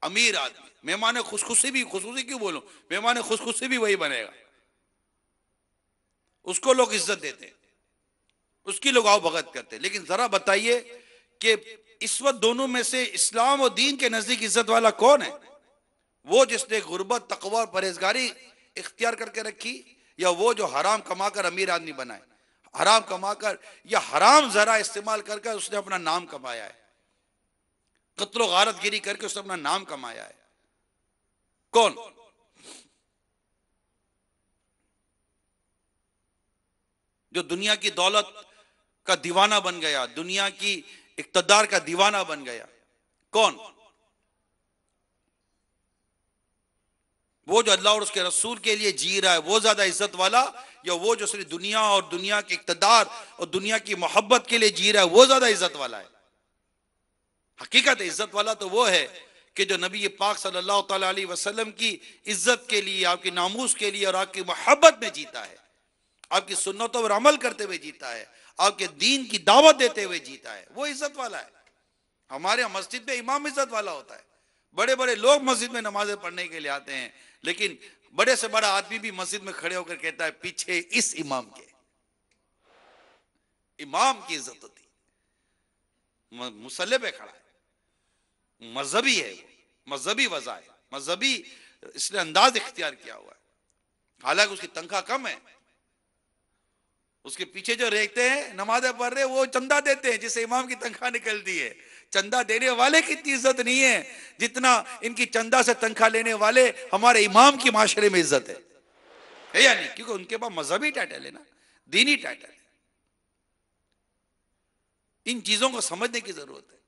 अमीर आदमी। मेहमान खुशखुशी क्यों बोलूं, मेहमान खुशखुशी भी वही बनेगा, उसको लोग इज्जत देते, उसकी लोग आओ भगत करते। लेकिन जरा बताइए कि इस वक्त दोनों में से इस्लाम और दीन के नजदीक इज्जत वाला कौन है? वो जिसने गुर्बत, तकवा और परहेजगारी इख्तियार करके रखी, या वो जो हराम कमाकर अमीर आदमी बनाए? हराम कमाकर या हराम जरा इस्तेमाल करके उसने अपना नाम कमाया है, कत्लो गारतगिरी करके उसने अपना नाम कमाया है। कौन? जो दुनिया की दौलत का दीवाना बन गया, दुनिया की इक़्तिदार का दीवाना बन गया? कौन? वो जो अल्लाह और उसके रसूल के लिए जी रहा है वो ज्यादा इज्जत वाला, या वो जो सिर्फ दुनिया और दुनिया के इक़्तिदार और दुनिया की मोहब्बत के लिए जी रहा है वो ज्यादा इज्जत वाला है? हकीकत इज्जत वाला तो वो है कि जो नबी पाक सल्लल्लाहु ताला अलैहि वसल्लम की इज्जत के लिए, आपकी नामूस के लिए और आपकी मोहब्बत में जीता है, आपकी सुन्नतों पर अमल करते हुए जीता है, आपके दीन की दावत देते हुए जीता है, वो इज्जत वाला है। हमारे मस्जिद में इमाम इज्जत वाला होता है। बड़े बड़े लोग मस्जिद में नमाजें पढ़ने के लिए आते हैं, लेकिन बड़े से बड़ा आदमी भी मस्जिद में खड़े होकर कहता है पीछे इस इमाम के। इमाम की इज्जत होती है, मुसल्ले पे खड़ा है, मजहबी है, वो मजहबी वजह है, मजहबी इसने अंदाज इख्तियार किया हुआ है। हालांकि उसकी तनख्वाह कम है, उसके पीछे जो रहते हैं नमाजें पढ़ रहे वो चंदा देते हैं जिससे इमाम की तनख्वाह निकलती है। चंदा देने वाले की इतनी इज्जत नहीं है जितना इनकी चंदा से तनख्वाह लेने वाले हमारे इमाम की माशरे में इज्जत है या नहीं? क्योंकि उनके पास मजहबी टाइटल है ना, दीनी टाइटल है। इन चीजों को समझने की जरूरत है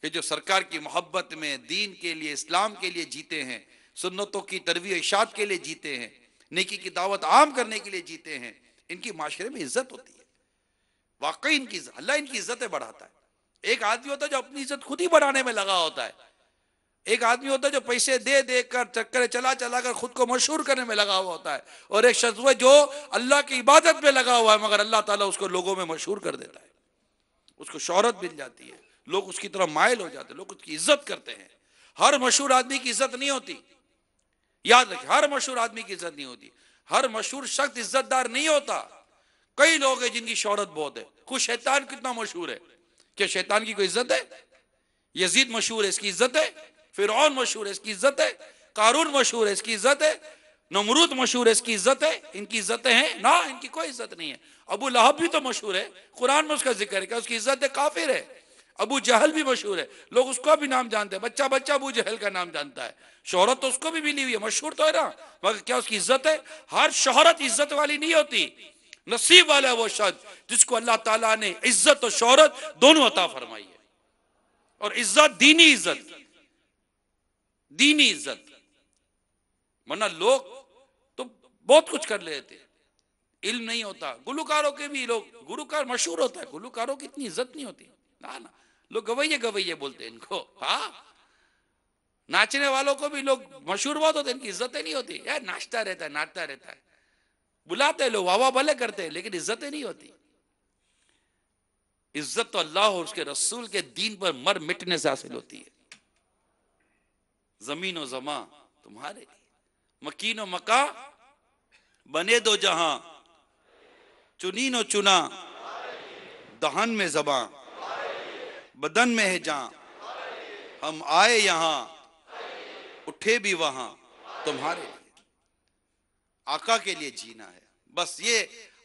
कि जो सरकार की मोहब्बत में, दीन के लिए, इस्लाम के लिए जीते हैं, सुन्नतों की तरवीह इरशाद के लिए जीते हैं, नेकी की दावत आम करने के लिए जीते हैं, इनकी माशरे में इज्जत होती है। वाकई इनकी अल्लाह इनकी इज्जतें बढ़ाता है। एक आदमी होता है जो अपनी इज्जत खुद ही बढ़ाने में लगा होता है, एक आदमी होता है जो पैसे दे दे कर, चक्कर चला चला कर खुद को मशहूर करने में लगा हुआ होता है, और एक शख्स जो अल्लाह की इबादत में लगा हुआ है मगर अल्लाह ताला उसको लोगों में मशहूर कर देता है, उसको शोहरत मिल जाती है, लोग उसकी तरफ मायल हो जाते हैं, लोग उसकी इज्जत करते हैं। हर मशहूर आदमी की इज्जत नहीं होती, याद रखिए, हर मशहूर आदमी की इज्जत नहीं होती, हर मशहूर शख्स इज्जतदार नहीं होता। कई लोग हैं जिनकी शोहरत बहुत है। खुद शैतान कितना मशहूर है, क्या शैतान की कोई इज्जत है? यजीद मशहूर है, इसकी इज्जत है? फिरौन मशहूर है, इसकी इज्जत है? कारून मशहूर है, इसकी इज्जत है? नमरूद मशहूर है, इसकी इज्जत है? इनकी इज्जतें हैं ना? इनकी कोई इज्जत नहीं है। अबू लहब भी तो मशहूर है, कुरान में उसका जिक्र है, क्या उसकी इज्जत है? काफिर है। अबू जहल भी मशहूर है, लोग उसको भी नाम जानते हैं, बच्चा बच्चा अबू जहल का नाम जानता है, शोहरत तो उसको भी मिली हुई है, मशहूर तो है ना, मगर क्या उसकी इज्जत है? हर शोहरत इज्जत वाली नहीं होती। नसीब वाला है वो शख्स जिसको अल्लाह ताला ने इज्जत और शोहरत दोनों अता फरमाई है। और इज्जत दीनी इज्जत, दीनी इज्जत, वरना लोग तो बहुत कुछ कर लेते, इल्म नहीं होता। गुलकारों के भी लोग, गुलकार मशहूर होता है, गुलकारों की इतनी इज्जत नहीं होती ना, ना, लोग गवैये गवैये बोलते हैं इनको। हाँ, नाचने वालों को भी लोग मशहूर बहुत होते हैं, इनकी इज्जतें नहीं होती, यार नाचता रहता है, नाचता रहता है, बुलाते हैं लोग, वाह वाह भले करते हैं, लेकिन इज्जतें नहीं होती। इज्जत तो अल्लाह और उसके रसूल के दीन पर मर मिटने से हासिल होती है। जमीन और जमा तुम्हारे लिए, मकीन और मका बने दो जहां, चुनी नो चुना, दहन में जबां, बदन में है जान, हम आए यहां, उठे भी वहां, तुम्हारे लिए, आका के लिए जीना है। बस ये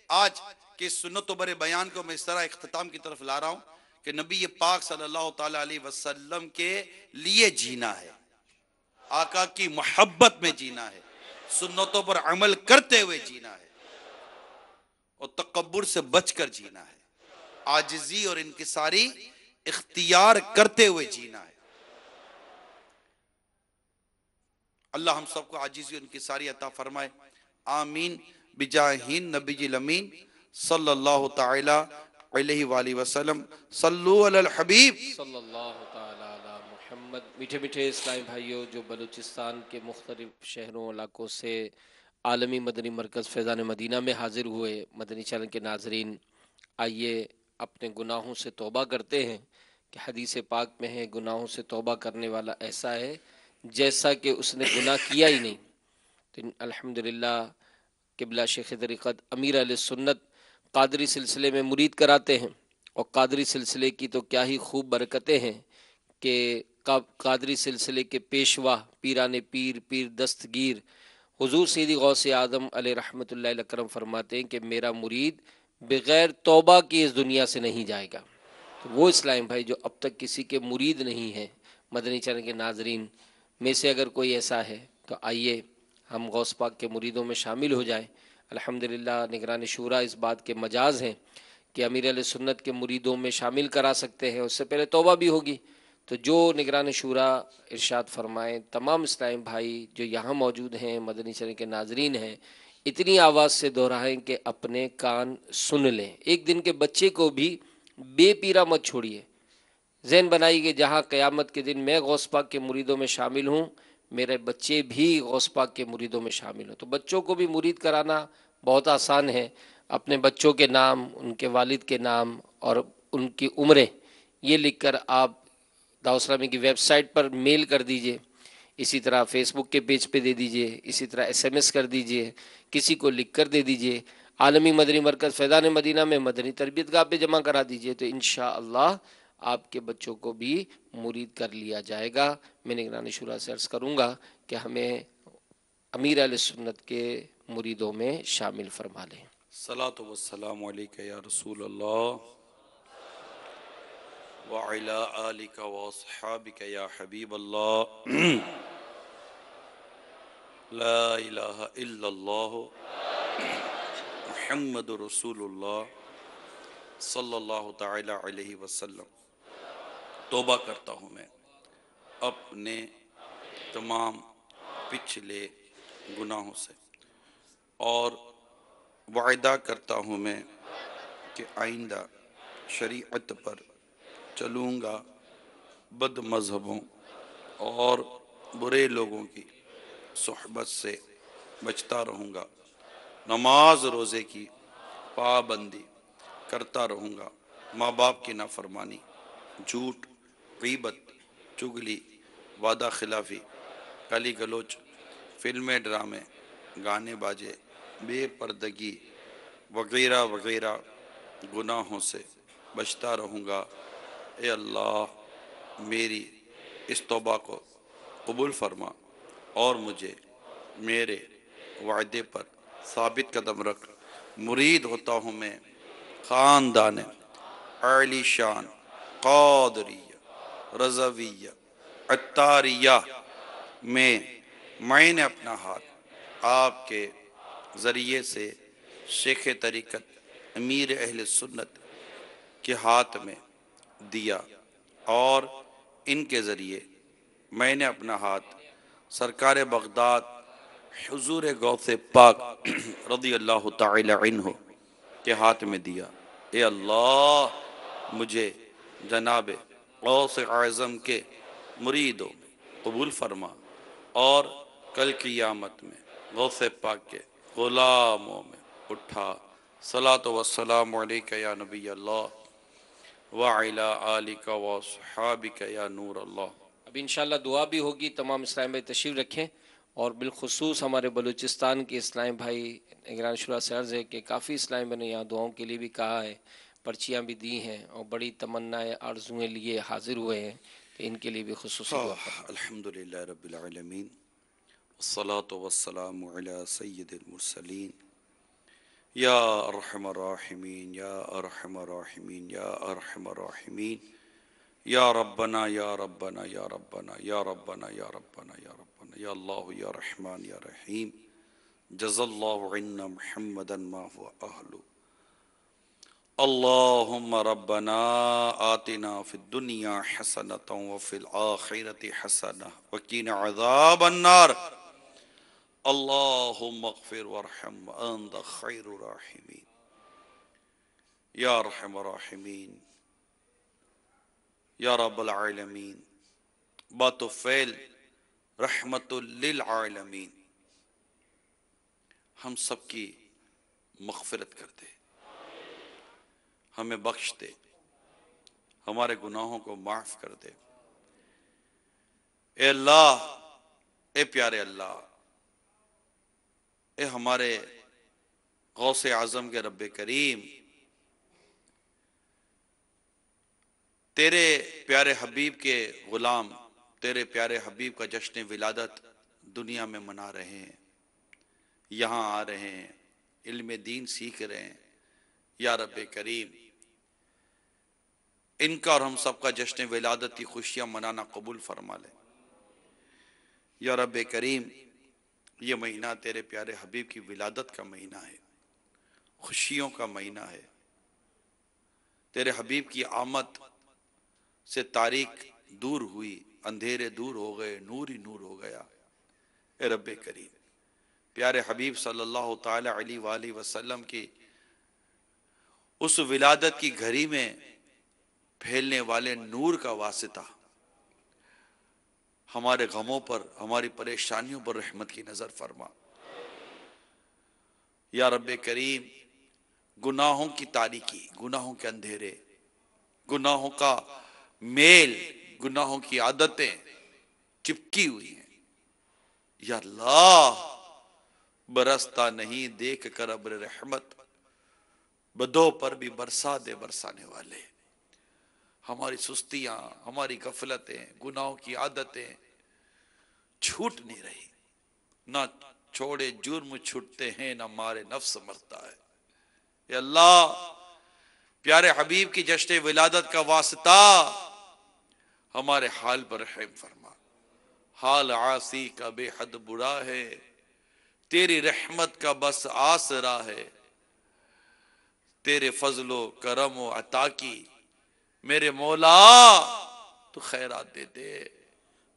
आज के सुन्नतों बरे बयान को मैं इस तरह इख्तिताम की तरफ ला रहा हूं कि नबी पाक सल्लल्लाहु ताला अलैहि वसल्लम के लिए जीना है, आका की मोहब्बत में जीना है, सुन्नतों पर अमल करते हुए जीना है, और तकब्बुर से बचकर जीना है, आजिजी और इनकिसारी इख्तियार करते हुए जीना है। अल्लाह हम सबको आजिजी और इनकिसारी अता फरमाए, आमीन बिजाहिन नबीजिल अमीन सल्लल्लाहु ताला अलैहि वसल्लम। सल्लु अलल हबीब सल्लल्लाहु ताला अला मुहम्मद। मीठे मीठे इस्लामी भाइयों, जो बलूचिस्तान के मुख्तलिफ शहरों इलाकों से आलमी मदनी मरकज़ फैज़ान मदीना में हाजिर हुए मदनी चैनल के नाजरीन, आइए अपने गुनाहों से तौबा करते हैं कि हदीस पाक में है, गुनाहों से तौबा करने वाला ऐसा है जैसा कि उसने गुनाह किया ही नहीं। तो अल्हम्दुलिल्लाह किबला शेख तरीक़त अमीर अहले सुन्नत कादरी सिलसिले में मुरीद कराते हैं, और कादरी सिलसिले की तो क्या ही खूब बरकतें हैं कि कादरी सिलसिले के पेशवा पीरान पीर पीर दस्तगीर हुजूर सैयदी गौसे आदम अलैहि रहमतुल्लाहि अलैहि करम फरमाते हैं कि मेरा मुरीद बग़ैर तौबा की इस दुनिया से नहीं जाएगा। तो वो इस्लाम भाई जो अब तक किसी के मुरीद नहीं है, मदनी चैनल के नाजरीन में से अगर कोई ऐसा है तो आइए हम गौस पाक के मुरीदों में शामिल हो जाएं। अल्हम्दुलिल्लाह निगरान शूरा इस बात के मजाज हैं कि अमीर अहले सुन्नत के मुरीदों में शामिल करा सकते हैं, उससे पहले तौबा भी होगी। तो जो निगरान शूरा इरशाद फरमाएं, तमाम इस्लामी भाई जो यहाँ मौजूद हैं, मदनी चैनल के नाजरीन हैं, इतनी आवाज़ से दोहराएं कि अपने कान सुन लें। एक दिन के बच्चे को भी बेपीरा मत छोड़िए। जहन बनाइए कि जहाँ क़यामत के दिन मैं गौस पाक के मुरीदों में शामिल हूँ, मेरे बच्चे भी गौस पाक के मुरीदों में शामिल हों। तो बच्चों को भी मुरीद कराना बहुत आसान है। अपने बच्चों के नाम, उनके वालिद के नाम और उनकी उम्रें ये लिखकर आप दाऊद इस्लामी की वेबसाइट पर मेल कर दीजिए। इसी तरह फेसबुक के पेज पे दे दीजिए, इसी तरह SMS कर दीजिए, किसी को लिख कर दे दीजिए। आलमी मदनी मरकज़ फैज़ान मदीना में मदनी तरबियत गाह पे जमा करा दीजिए। तो इंशाअल्लाह आपके बच्चों को भी मुरीद कर लिया जाएगा। मैं निगरान शुरा से अर्ज़ करूँगा कि हमें अमीर अहले सुन्नत के मुरीदों में शामिल फरमा लें। सलातो वस्सलामु अलैका या रसूल अल्लाह व अला आलिका व अस्हाबिका या हबीब अल्लाह ला इलाहा इल्लल्लाह मुहम्मदुर रसूलुल्लाह सल्लल्लाहु तआला अलैहि वसल्लम। तौबा करता हूँ मैं अपने तमाम पिछले गुनाहों से और वायदा करता हूँ मैं कि आइंदा शरीअत पर चलूँगा, बद मज़हबों और बुरे लोगों की सोहबत से बचता रहूँगा, नमाज रोज़े की पाबंदी करता रहूँगा, माँ बाप की नाफरमानी, झूठ, गीबत, चुगली, वादा खिलाफ़ी, गाली गलोच, फिल्में, ड्रामे, गाने बाजे, बेपर्दगी वगैरह वगैरह गुनाहों से बचता रहूँगा। ए अल्लाह मेरी इस तौबा को कबूल फरमा और मुझे मेरे वायदे पर साबित कदम रख। मुरीद होता हूँ मैं ख़ानदान आली शान क़ादरिया रज़विया अत्तारिया में मैंने अपना हाथ आपके ज़रिए से शेख तरीक़त अमीर अहले सुन्नत के हाथ में दिया और इनके ज़रिए मैंने अपना हाथ सरकार बगदाद हुज़ूर गौसे पाक रज़ी अल्लाह तआला अन्हु के हाथ में दिया। ए अल्लाह मुझे जनाब गौस आज़म के मुरीदों में कबूल फरमा और कल क़ियामत में गौसे पाक के ग़ुलामों में उठा। सलातो वस्सलामु अलैका या नबी अल्लाह व अला आलिका व अस्हाबिका या नूर अल्लाह। अब इंशाल्लाह दुआ भी होगी। तमाम इस्लामी भाई तशरीफ़ रखें और बिलखुसूस हमारे बलूचिस्तान के इस्लामी भाई निगरान शुरा से अर्ज़ है कि काफ़ी इस्लामी भाई ने यहाँ दुआओं के लिए भी कहा है, पर्चियाँ भी दी हैं और बड़ी तमन्नाएँ आरज़ुएँ लिए हाजिर हुए हैं। तो इनके लिए भी खुसूसी दुआ फरमाएं। अल्हम्दुलिल्लाह रब्बिल आलमीन वस्सलातु वस्सलामु अला सय्यिदिल मुरसलीन या अरहमर राहिमीन या अरहमर राहिमीन या अरहमर राहिमीन या रब्बना या रब्बना या रब्बना या रब्बना या रब्बना या रब्बना या अल्लाह या रहमान या रहीम जज़ल्लाहु अन्ना मुहम्मदन मा हुवा अहलु। अल्लाहुम्मा रब्बना आतिना फिद दुनिया हसनतन व फिल आखिरति हसनह व क़िना अज़ाबन नार। अल्लाहुम्मा अग़फ़िर वरहम व अंत खैरुर राहिमीन या अरहमर राहिमीन या रब्बल आलमीन बातुफ़ैल रहमतुल लिल आलमीन। हम सब की मग़फ़िरत कर दे, हमें बख्श दे, हमारे गुनाहों को माफ़ कर दे। ए अल्लाह, ए प्यारे अल्लाह, ए हमारे गौसे आज़म के रब्बे करीम, तेरे प्यारे हबीब के ग़ुलाम तेरे प्यारे हबीब का जश्न विलादत दुनिया में मना रहे हैं, यहाँ आ रहे हैं, इल्म दीन सीख रहे हैं। या रब्बे करीम इनका और हम सबका जश्न विलादत की खुशियाँ मनाना कबूल फरमा ले। या रब्बे करीम ये महीना तेरे प्यारे हबीब की विलादत का महीना है, खुशियों का महीना है। तेरे हबीब की आमद से तारीख दूर हुई, अंधेरे दूर हो गए, नूर ही नूर हो गया। ए रब्बे करीम, प्यारे हबीब सल्लल्लाहु ताला अलैहि वसल्लम की उस विलादत की घड़ी में फैलने वाले नूर का वासिता हमारे गमों पर, हमारी परेशानियों पर रहमत की नजर फरमा। या रब्बे करीम, गुनाहों की तारीकी, गुनाहों के अंधेरे, गुनाहों का मेल, गुनाहों की आदतें चिपकी हुई हैं। या अल्लाह, बरसता नहीं देख कर अब्र रहमत, बदों पर भी बरसा दे बरसाने वाले। हमारी सुस्तियां, हमारी गफलतें, गुनाहों की आदतें छूट नहीं रही। ना छोड़े जुर्म छूटते हैं, ना मारे नफ्स मरता है। या अल्लाह, प्यारे हबीब की जश्न विलादत का वास्ता हमारे हाल पर रहम फरमा। हाल आसी का बेहद बुरा है, तेरी रहमत का बस आसरा है। तेरे फजलो करम व अता की मेरे मौला तू खैरात दे दे।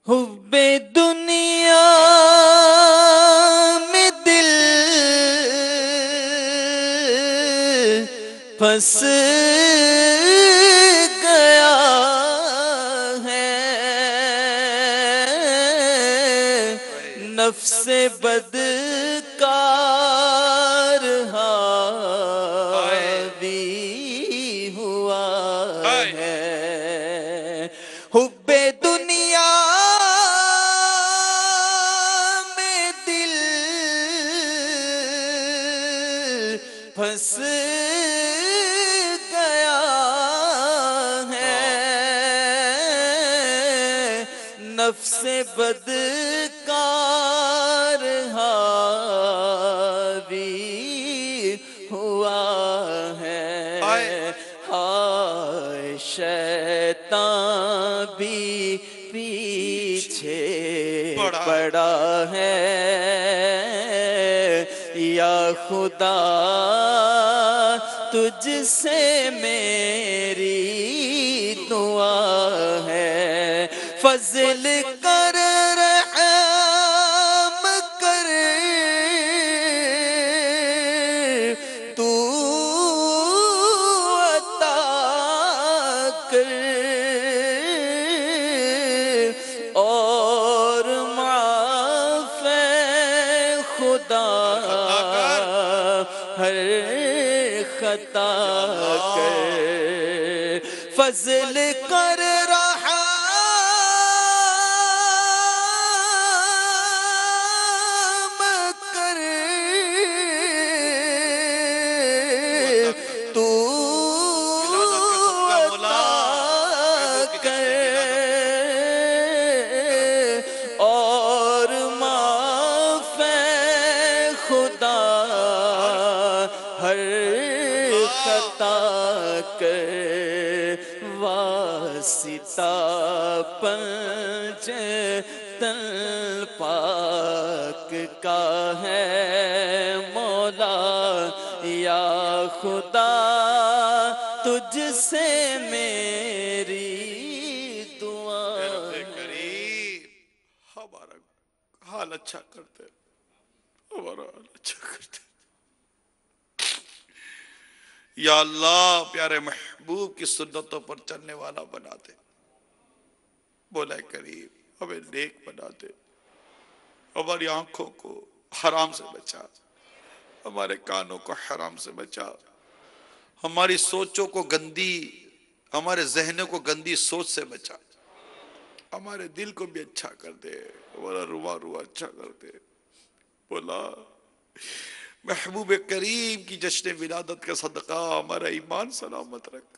हुब्बे दुनिया में दिल फंस गया है, नफ्से बदकार हावी हुआ है। हुब्बे दुनिया में दिल फंस गया है, नफ्से बदकार हावी हुआ है। हाय शैतान भी पीछे पड़ा है। या खुदा, तुझसे मेरी दुआ है, फजल कर रहम कर, तू अता कर, और माफ़ खुदा हर खता कर, फजल कर रहम कर, तू अता कर, और माफ़ खुदा हर खता कर। वासिता पंच तन पाक का है मौला। या खुदा, तुझसे मेरी दुआ। करीब, हमारा हाल अच्छा करते, हमारा हाल अच्छा करते। या अल्लाह, प्यारे महबूब की सुन्नतों पर चलने वाला बना दे। बोला करीब, हमें नेक बना दे। हमारी आंखों को हराम से बचा, हमारे कानों को हराम से बचा, हमारी सोचों को गंदी, हमारे जहनों को गंदी सोच से बचा, हमारे दिल को भी अच्छा कर दे, हमारा रुआ रुआ अच्छा कर दे। बोला महबूब करीम की जश्न विलादत का सदका हमारा ईमान सलामत रख,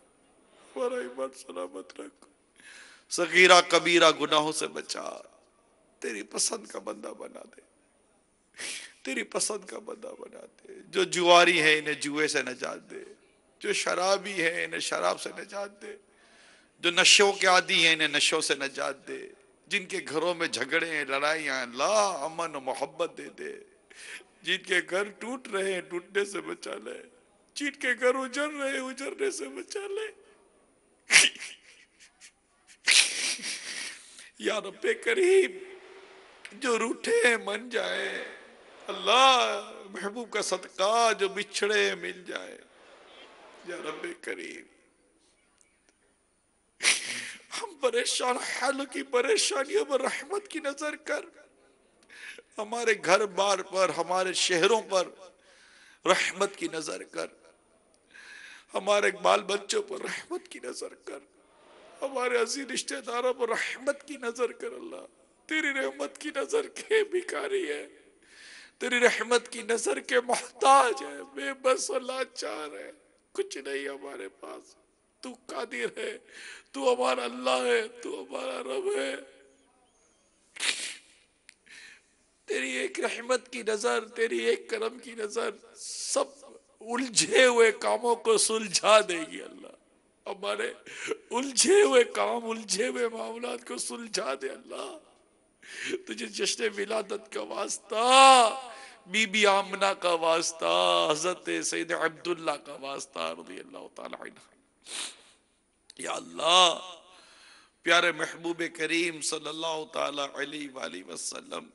हमारा ईमान सलामत रख। सगीरा कबीरा गुनाहों से बचा, तेरी पसंद का बंदा बना दे, तेरी पसंद का बंदा बना दे। जो जुआरी है इन्हें जुए से नजात दे, जो शराबी है इन्हें शराब से नजात दे, जो नशों के आदी है इन्हें नशों से नजात दे। जिनके घरों में झगड़े हैं, लड़ाइयां, अल्लाह अमन और मोहब्बत दे दे। जिनके घर टूट रहे हैं, टूटने से बचा ले। जिनके घर उजड़ रहे हैं, उजड़ने से बचा ले। या रब्बे करीम, जो रूठे हैं मन जाए। अल्लाह महबूब का सदका जो बिछड़े मिल जाए। या रब्बे करीम, हम परेशान हालों की परेशानियों पर रहमत की नजर कर। हमारे घर बार पर, हमारे शहरों पर रहमत की नजर कर। हमारे बाल बच्चों पर रहमत की नजर कर। हमारे अजीज रिश्तेदारों पर रहमत की नजर कर। अल्लाह तेरी रहमत की नजर के भिखारी है, तेरी रहमत की नजर के मोहताज है, बेबस और लाचार है। कुछ नहीं हमारे पास। तू कादिर है, तू हमारा अल्लाह है, तू हमारा रब है। तेरी एक रहमत की नजर, तेरी एक करम की नजर सब उलझे हुए कामों को सुलझा देगी। अल्लाह हमारे उलझे हुए काम, उलझे हुए मामलात को सुलझा दे। अल्लाह तुझे जश्न विलादत का वास्ता, बीबी आमना का वास्ता, हजरत सैयद अब्दुल्ला का वास्ता रज़ी अल्लाह ताला अन्हा। या अल्लाह प्यारे महबूब करीम सल्लल्लाहु ताला अलैहि वसल्लम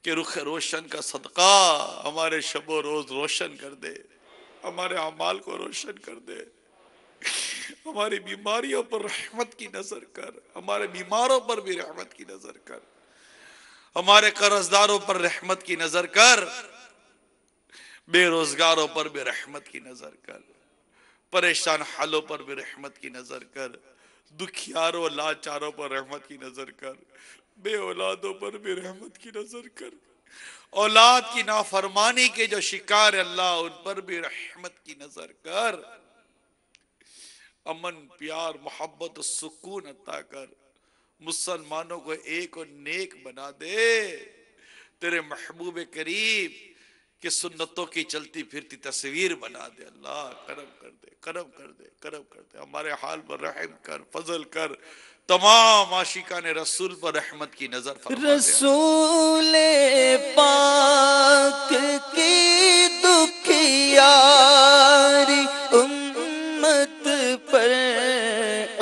के रुख रोशन का सदका हमारे शबो रोज रोशन कर दे, हमारे अमाल को रोशन कर दे। हमारी बीमारियों पर रहमत की नजर कर, हमारे बीमारों पर भी रहमत की नजर कर, हमारे कर्जदारों पर रहमत की नजर कर, बेरोजगारों पर भी रहमत की नजर कर, परेशान हालों पर भी रहमत की नजर कर, दुखियारों लाचारों पर रहमत की नजर कर, बे औलादों पर भी रहमत की नजर कर, औलाद की नाफरमानी के जो शिकार है अल्लाह उन पर भी रहमत की नजर कर। अमन, प्यार, मोहब्बत, सुकून अता कर। मुसलमानों को एक और नेक बना दे। तेरे महबूब करीम कि सुन्नतों की चलती फिरती तस्वीर बना दे। अल्लाह करम कर दे, करम कर दे, करम कर दे। हमारे हाल पर रहम कर, फजल कर। तमाम आशिका ने रसूल पर रहमत की नजर फरमा दे। रसूल पाक की दुखियारी उम्मत पर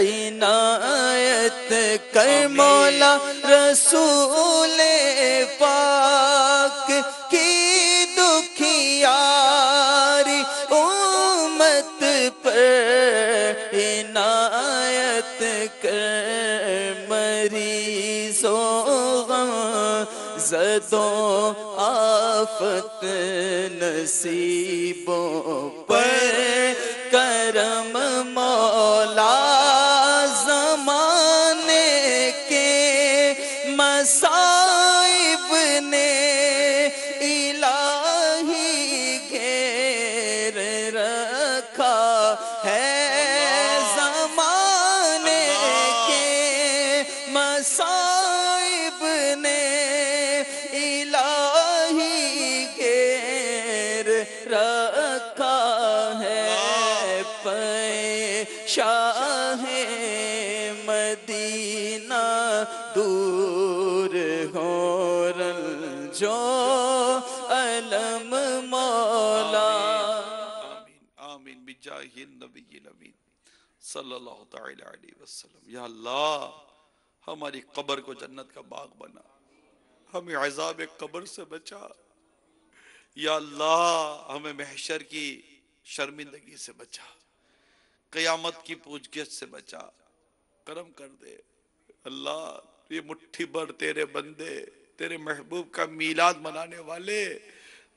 इनायत कर मौला। रसूल पाक की दुखियारी उम्मत पर इनायत कर। मरीज़ों ज़दों आफत नसीबों पर करम मौला। ज़माने के मसाइब ने इलाही घेर रखा है। ज़माने के मसाइब ने इलाही घेर रखा है। शाहे मदीना दूर हो जो अलम मौला। आमीन आमीन बिजाहिन नबील अमीन सल्लल्लाहु तआला अलैहि वसल्लम। या अल्लाह हमारी कब्र को जन्नत का बाग बना, हमें अज़ाब कब्र से बचा। या अल्लाह हमें महशर की शर्मिंदगी से बचा, क़यामत की पूछगिछ से बचा। करम कर दे अल्लाह। ये मुट्ठी भर तेरे बंदे, तेरे महबूब का मीलाद मनाने वाले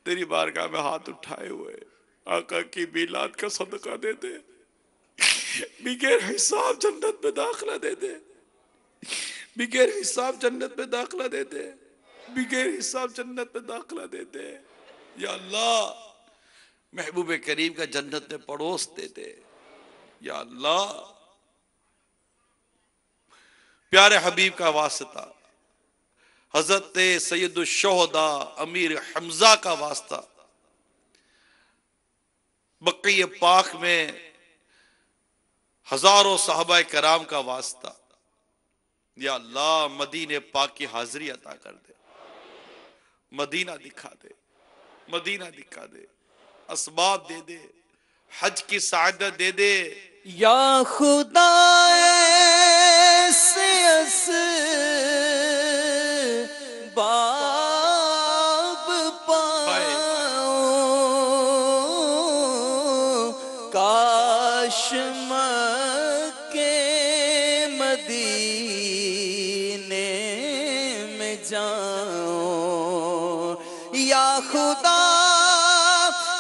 तेरी बारगाह में हाथ उठाए हुए, आका की मीलाद का सदका दे दे। बिगैर हिसाब जन्नत में दाखिला दे दे, बिगैर हिसाब जन्नत में दाखिला दे दे, बिगैर हिसाब जन्नत में दाखिला दे दे। या अल्लाह महबूब करीम का जन्नत में पड़ोस दे दे। या अल्लाह प्यारे हबीब का वास्ता, हजरत सैयदुश्शुहदा अमीर हमजा का वास्ता, बक़ी पाक में हजारों साहबा कराम का वास्ता, या अल्लाह मदीने पाक की हाजिरी अता कर दे, मदीना दिखा दे, मदीना दिखा दे, असबाब दे दे, हज की सादत दे दे। या खुदा ऐसे असबाब हाय पाऊं, काश मक्के मदीने में जाऊं। या खुदा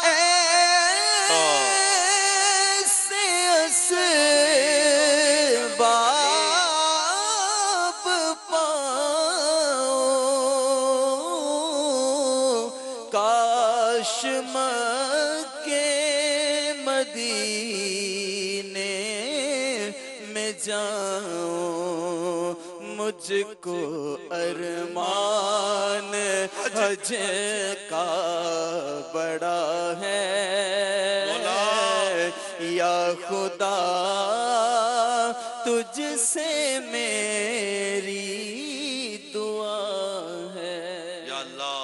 ऐसे असबाब पाऊं, काश मक्के मदीने में जाऊं। मुझको अरमान हज का बड़ा है, या खुदा तुझसे मेरी दुआ है। या अल्लाह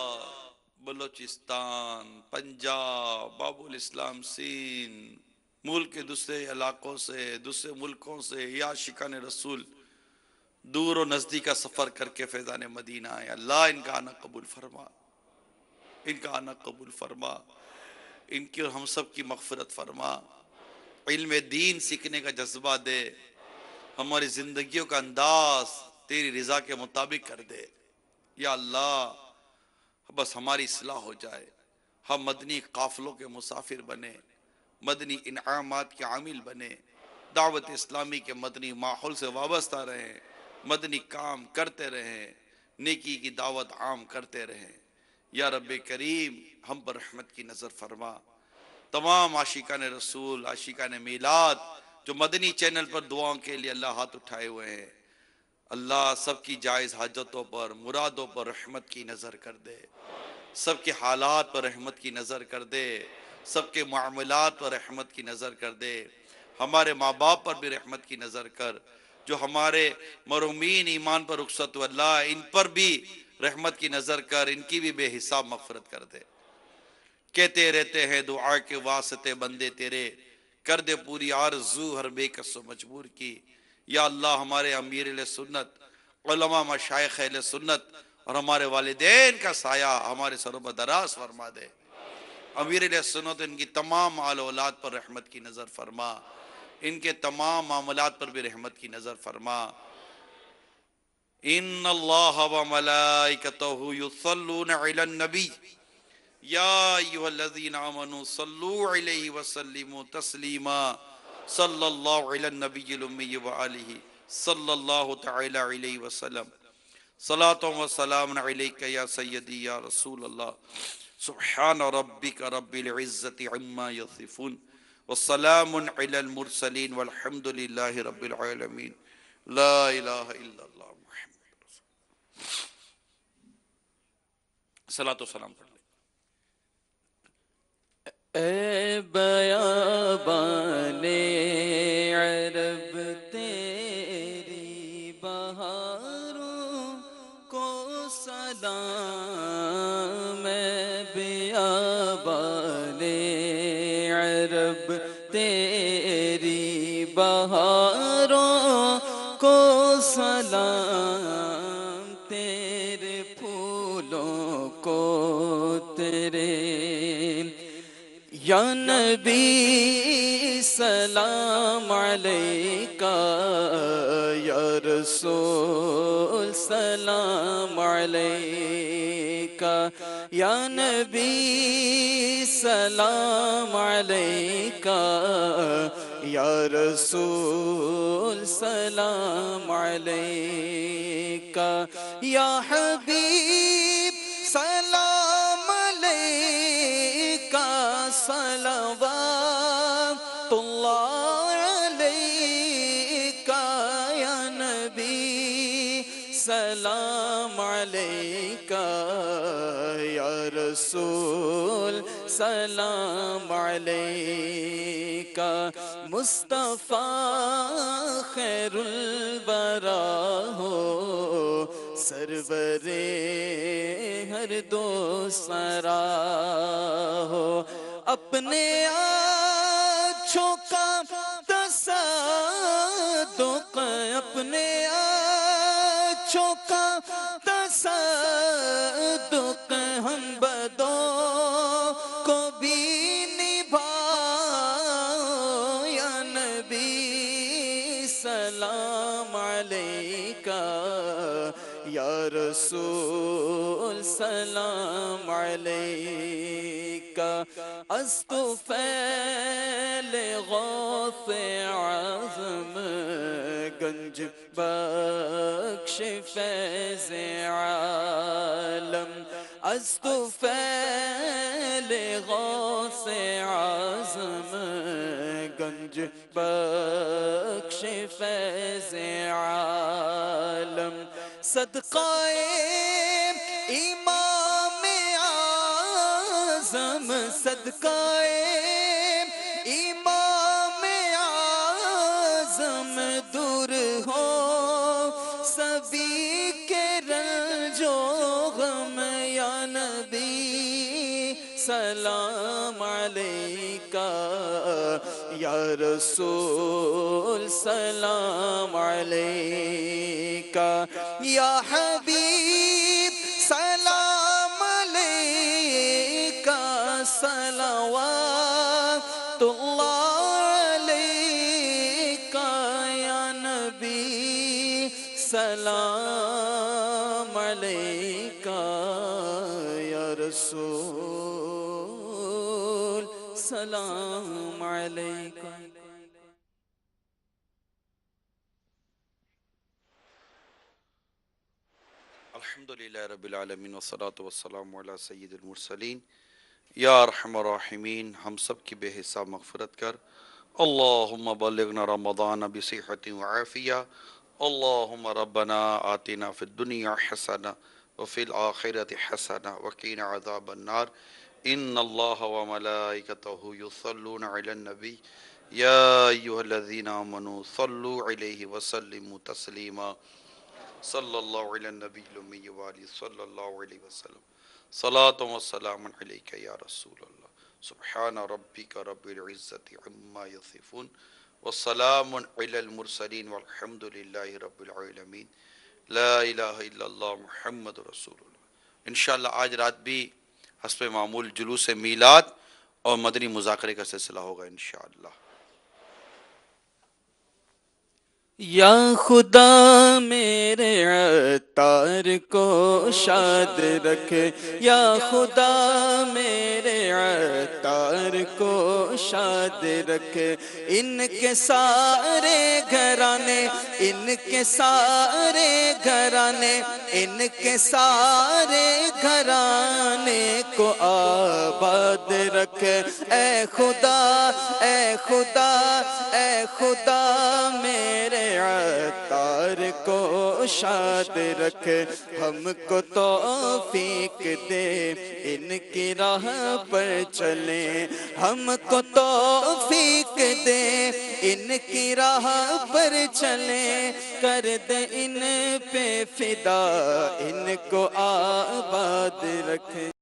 बलोचिस्तान, पंजाब, बाबुल इस्लाम, सिंध, मुल्क के दूसरे इलाकों से, दूसरे मुल्कों से या शिकान रसूल दूर और नजदीक का सफर करके फैजान मदीना आए, अल्लाह इनका आना कबूल फरमा, इनका आना कबूल फरमा, इनकी और हम सब की मगफिरत फरमा, इल्म दीन सीखने का जज्बा दे, हमारी जिंदगियों का अंदाज तेरी रजा के मुताबिक कर दे। या अल्लाह बस हमारी इस्लाह हो जाए, हम मदनी काफिलों के मुसाफिर बने, मदनी इनामात के आमिल बने, दावत इस्लामी के मदनी माहौल से वाबस्ता रहें, मदनी काम करते रहें, नेकी की दावत आम करते रहें। या रब्बे करीम हम पर रहमत की नज़र फरमा। तमाम आशिकान रसूल, आशिकान मीलाद जो मदनी चैनल पर दुआओं के लिए अल्लाह हाथ उठाए हुए हैं, अल्लाह सबकी जायज़ हाजतों पर, मुरादों पर रहमत की नज़र कर दे, सबके हालात पर रहमत की नज़र कर दे, सबके मामलात पर रहमत की नज़र कर दे, हमारे माँ बाप पर भी रहमत की नज़र कर, जो हमारे मरूमीन ईमान पर रुखसत हुए अल्लाह इन पर भी रहमत की नज़र कर, इनकी भी बेहिसाब मग़फ़िरत कर दे। कहते रहते हैं दुआ के वास्ते बंदे तेरे, कर दे पूरी आरज़ू हर बेकस मजबूर की। या अल्लाह हमारे अमीर सुन्नत, उलमा मशाइख अहले सुन्नत और हमारे वालिदैन का साया हमारे सरों पर दराज फरमा दे। अमीर सुन्नत इनकी तमाम आल औलाद पर रहमत की नज़र फरमा, इनके तमाम मामलात पर भी रहमत की नज़र फरमा। इन्नल्लाह व मलाइकतहु युसल्लूना अलन नबी या अय्युहल्लज़ीना आमनू सल्लू अलैहि व सल्लिमू तस्लीमा सल्लल्लाहु अलन नबिय्यिल उम्मी व आलिहि सल्लल्लाहु तआला अलैहि व सल्लम। सलातो व सलाम अलैका या सय्यदी या रसूल अल्लाह। सुब्हान रब्बिका रब्बिल इज्जति अम्मा यसिफून व सलामुन अलल मुरसलीन वल्हम्दुलिल्लाहि रब्बिल आलमीन। ला इलाहा इल्लल्लाह मुहम्मद रसूलुल्लाह। सलातो सलाम पढ़ ले। ए बयाबाने अरब तेरी बहारों को सलाम। ए बयाबाने अरब तेरी बहारों को सलाम, तेरे फूलों को तेरे या नबी सलाम अलैका, या रसूल सलाम अलैका, या नबी सलाम अलैका, या रसूल सलाम अलैका, या हबीब सलाम अलैका, सलवातुल्लाह अलैका, या नबी सलाम अलैका, या रसूल सलाम अलैका। मुस्तफ़ा खैरुल वरा हो, सरवरे हर दो सरा हो। अपने आँखों का तसद्दुक़, अपने आँखों का तसद्दुक़ हम बदों को भी निभाओ। या नबी सलाम अलैका, या रसूल सलाम अलैका। अस्तुफैल गौस आज़म, गंज बख्श फैज़ आलम। अस्तुफैल गौस आज़म, गंज बख्श फैज़ आलम। सदक़ाए इमाम आज़म, सदक़ाए इमाम आज़म, दूर हो सभी के रंजो गम। या नबी सलाम अलैका, या रसूल सलाम अलैका। या हबीब सलाम अलैका, सलवातुल्लाह अलैका। या नबी सलाम अलैका, या रसूल सलाम अलैका। अल्हम्दुलिल्लाह रब्बिल आलमीन वस्सलातु वस्सलामु अला सय्यिदिल मुरसलीन। या रहमान रहीमीन, हम सब की बेहिसाब मग़फ़िरत कर। अल्लाहुम्मा बल्लिगना रमज़ान बिसिह्हति व आफ़िया। अल्लाहुम्मा रब्बना आतिना फ़िद दुनिया हसना व फ़िल आखिरति हसना व क़िना अज़ाबन नार। इन्नल्लाह व मलाइकतहु युसल्लूना अलन नबी, या अय्युहल्लज़ीना आमनू सल्लू अलैहि व सल्लिमू तस्लीमा। सल्लल्लाहु अलैहि नबील उम्मी व आलिहि सल्लल्लाहु अलैहि वसल्लम। सलातु व सलामुन अलैका या रसूलल्लाह। सुब्हान रब्बिका रब्बिल इज़्ज़ति अम्मा यसिफून व सलामुन अलल मुरसलीन वल्हम्दुलिल्लाहि रब्बिल आलमीन। ला इलाहा इल्लल्लाह मुहम्मदुर रसूलुल्लाह। इंशाअल्लाह आज रात भी हस्बे मामूल जुलूस मीलाद और मदनी मुज़ाकरे का सिलसिला होगा इंशाअल्लाह। या खुदा मेरे अतार को शाद रख, या खुदा मेरे अतार को शाद रख। इनके सारे घराने, इनके सारे घराने, इनके सारे घराने को आबाद रख। ए खुदा, ए खुदा, ए खुदा मेरे अतार को शाद रख। हमको तौफीक दे इनकी राह पर चले, हमको तौफीक दे इनकी राह पर चले। कर दे इन पे फिदा, इनको आबाद रख।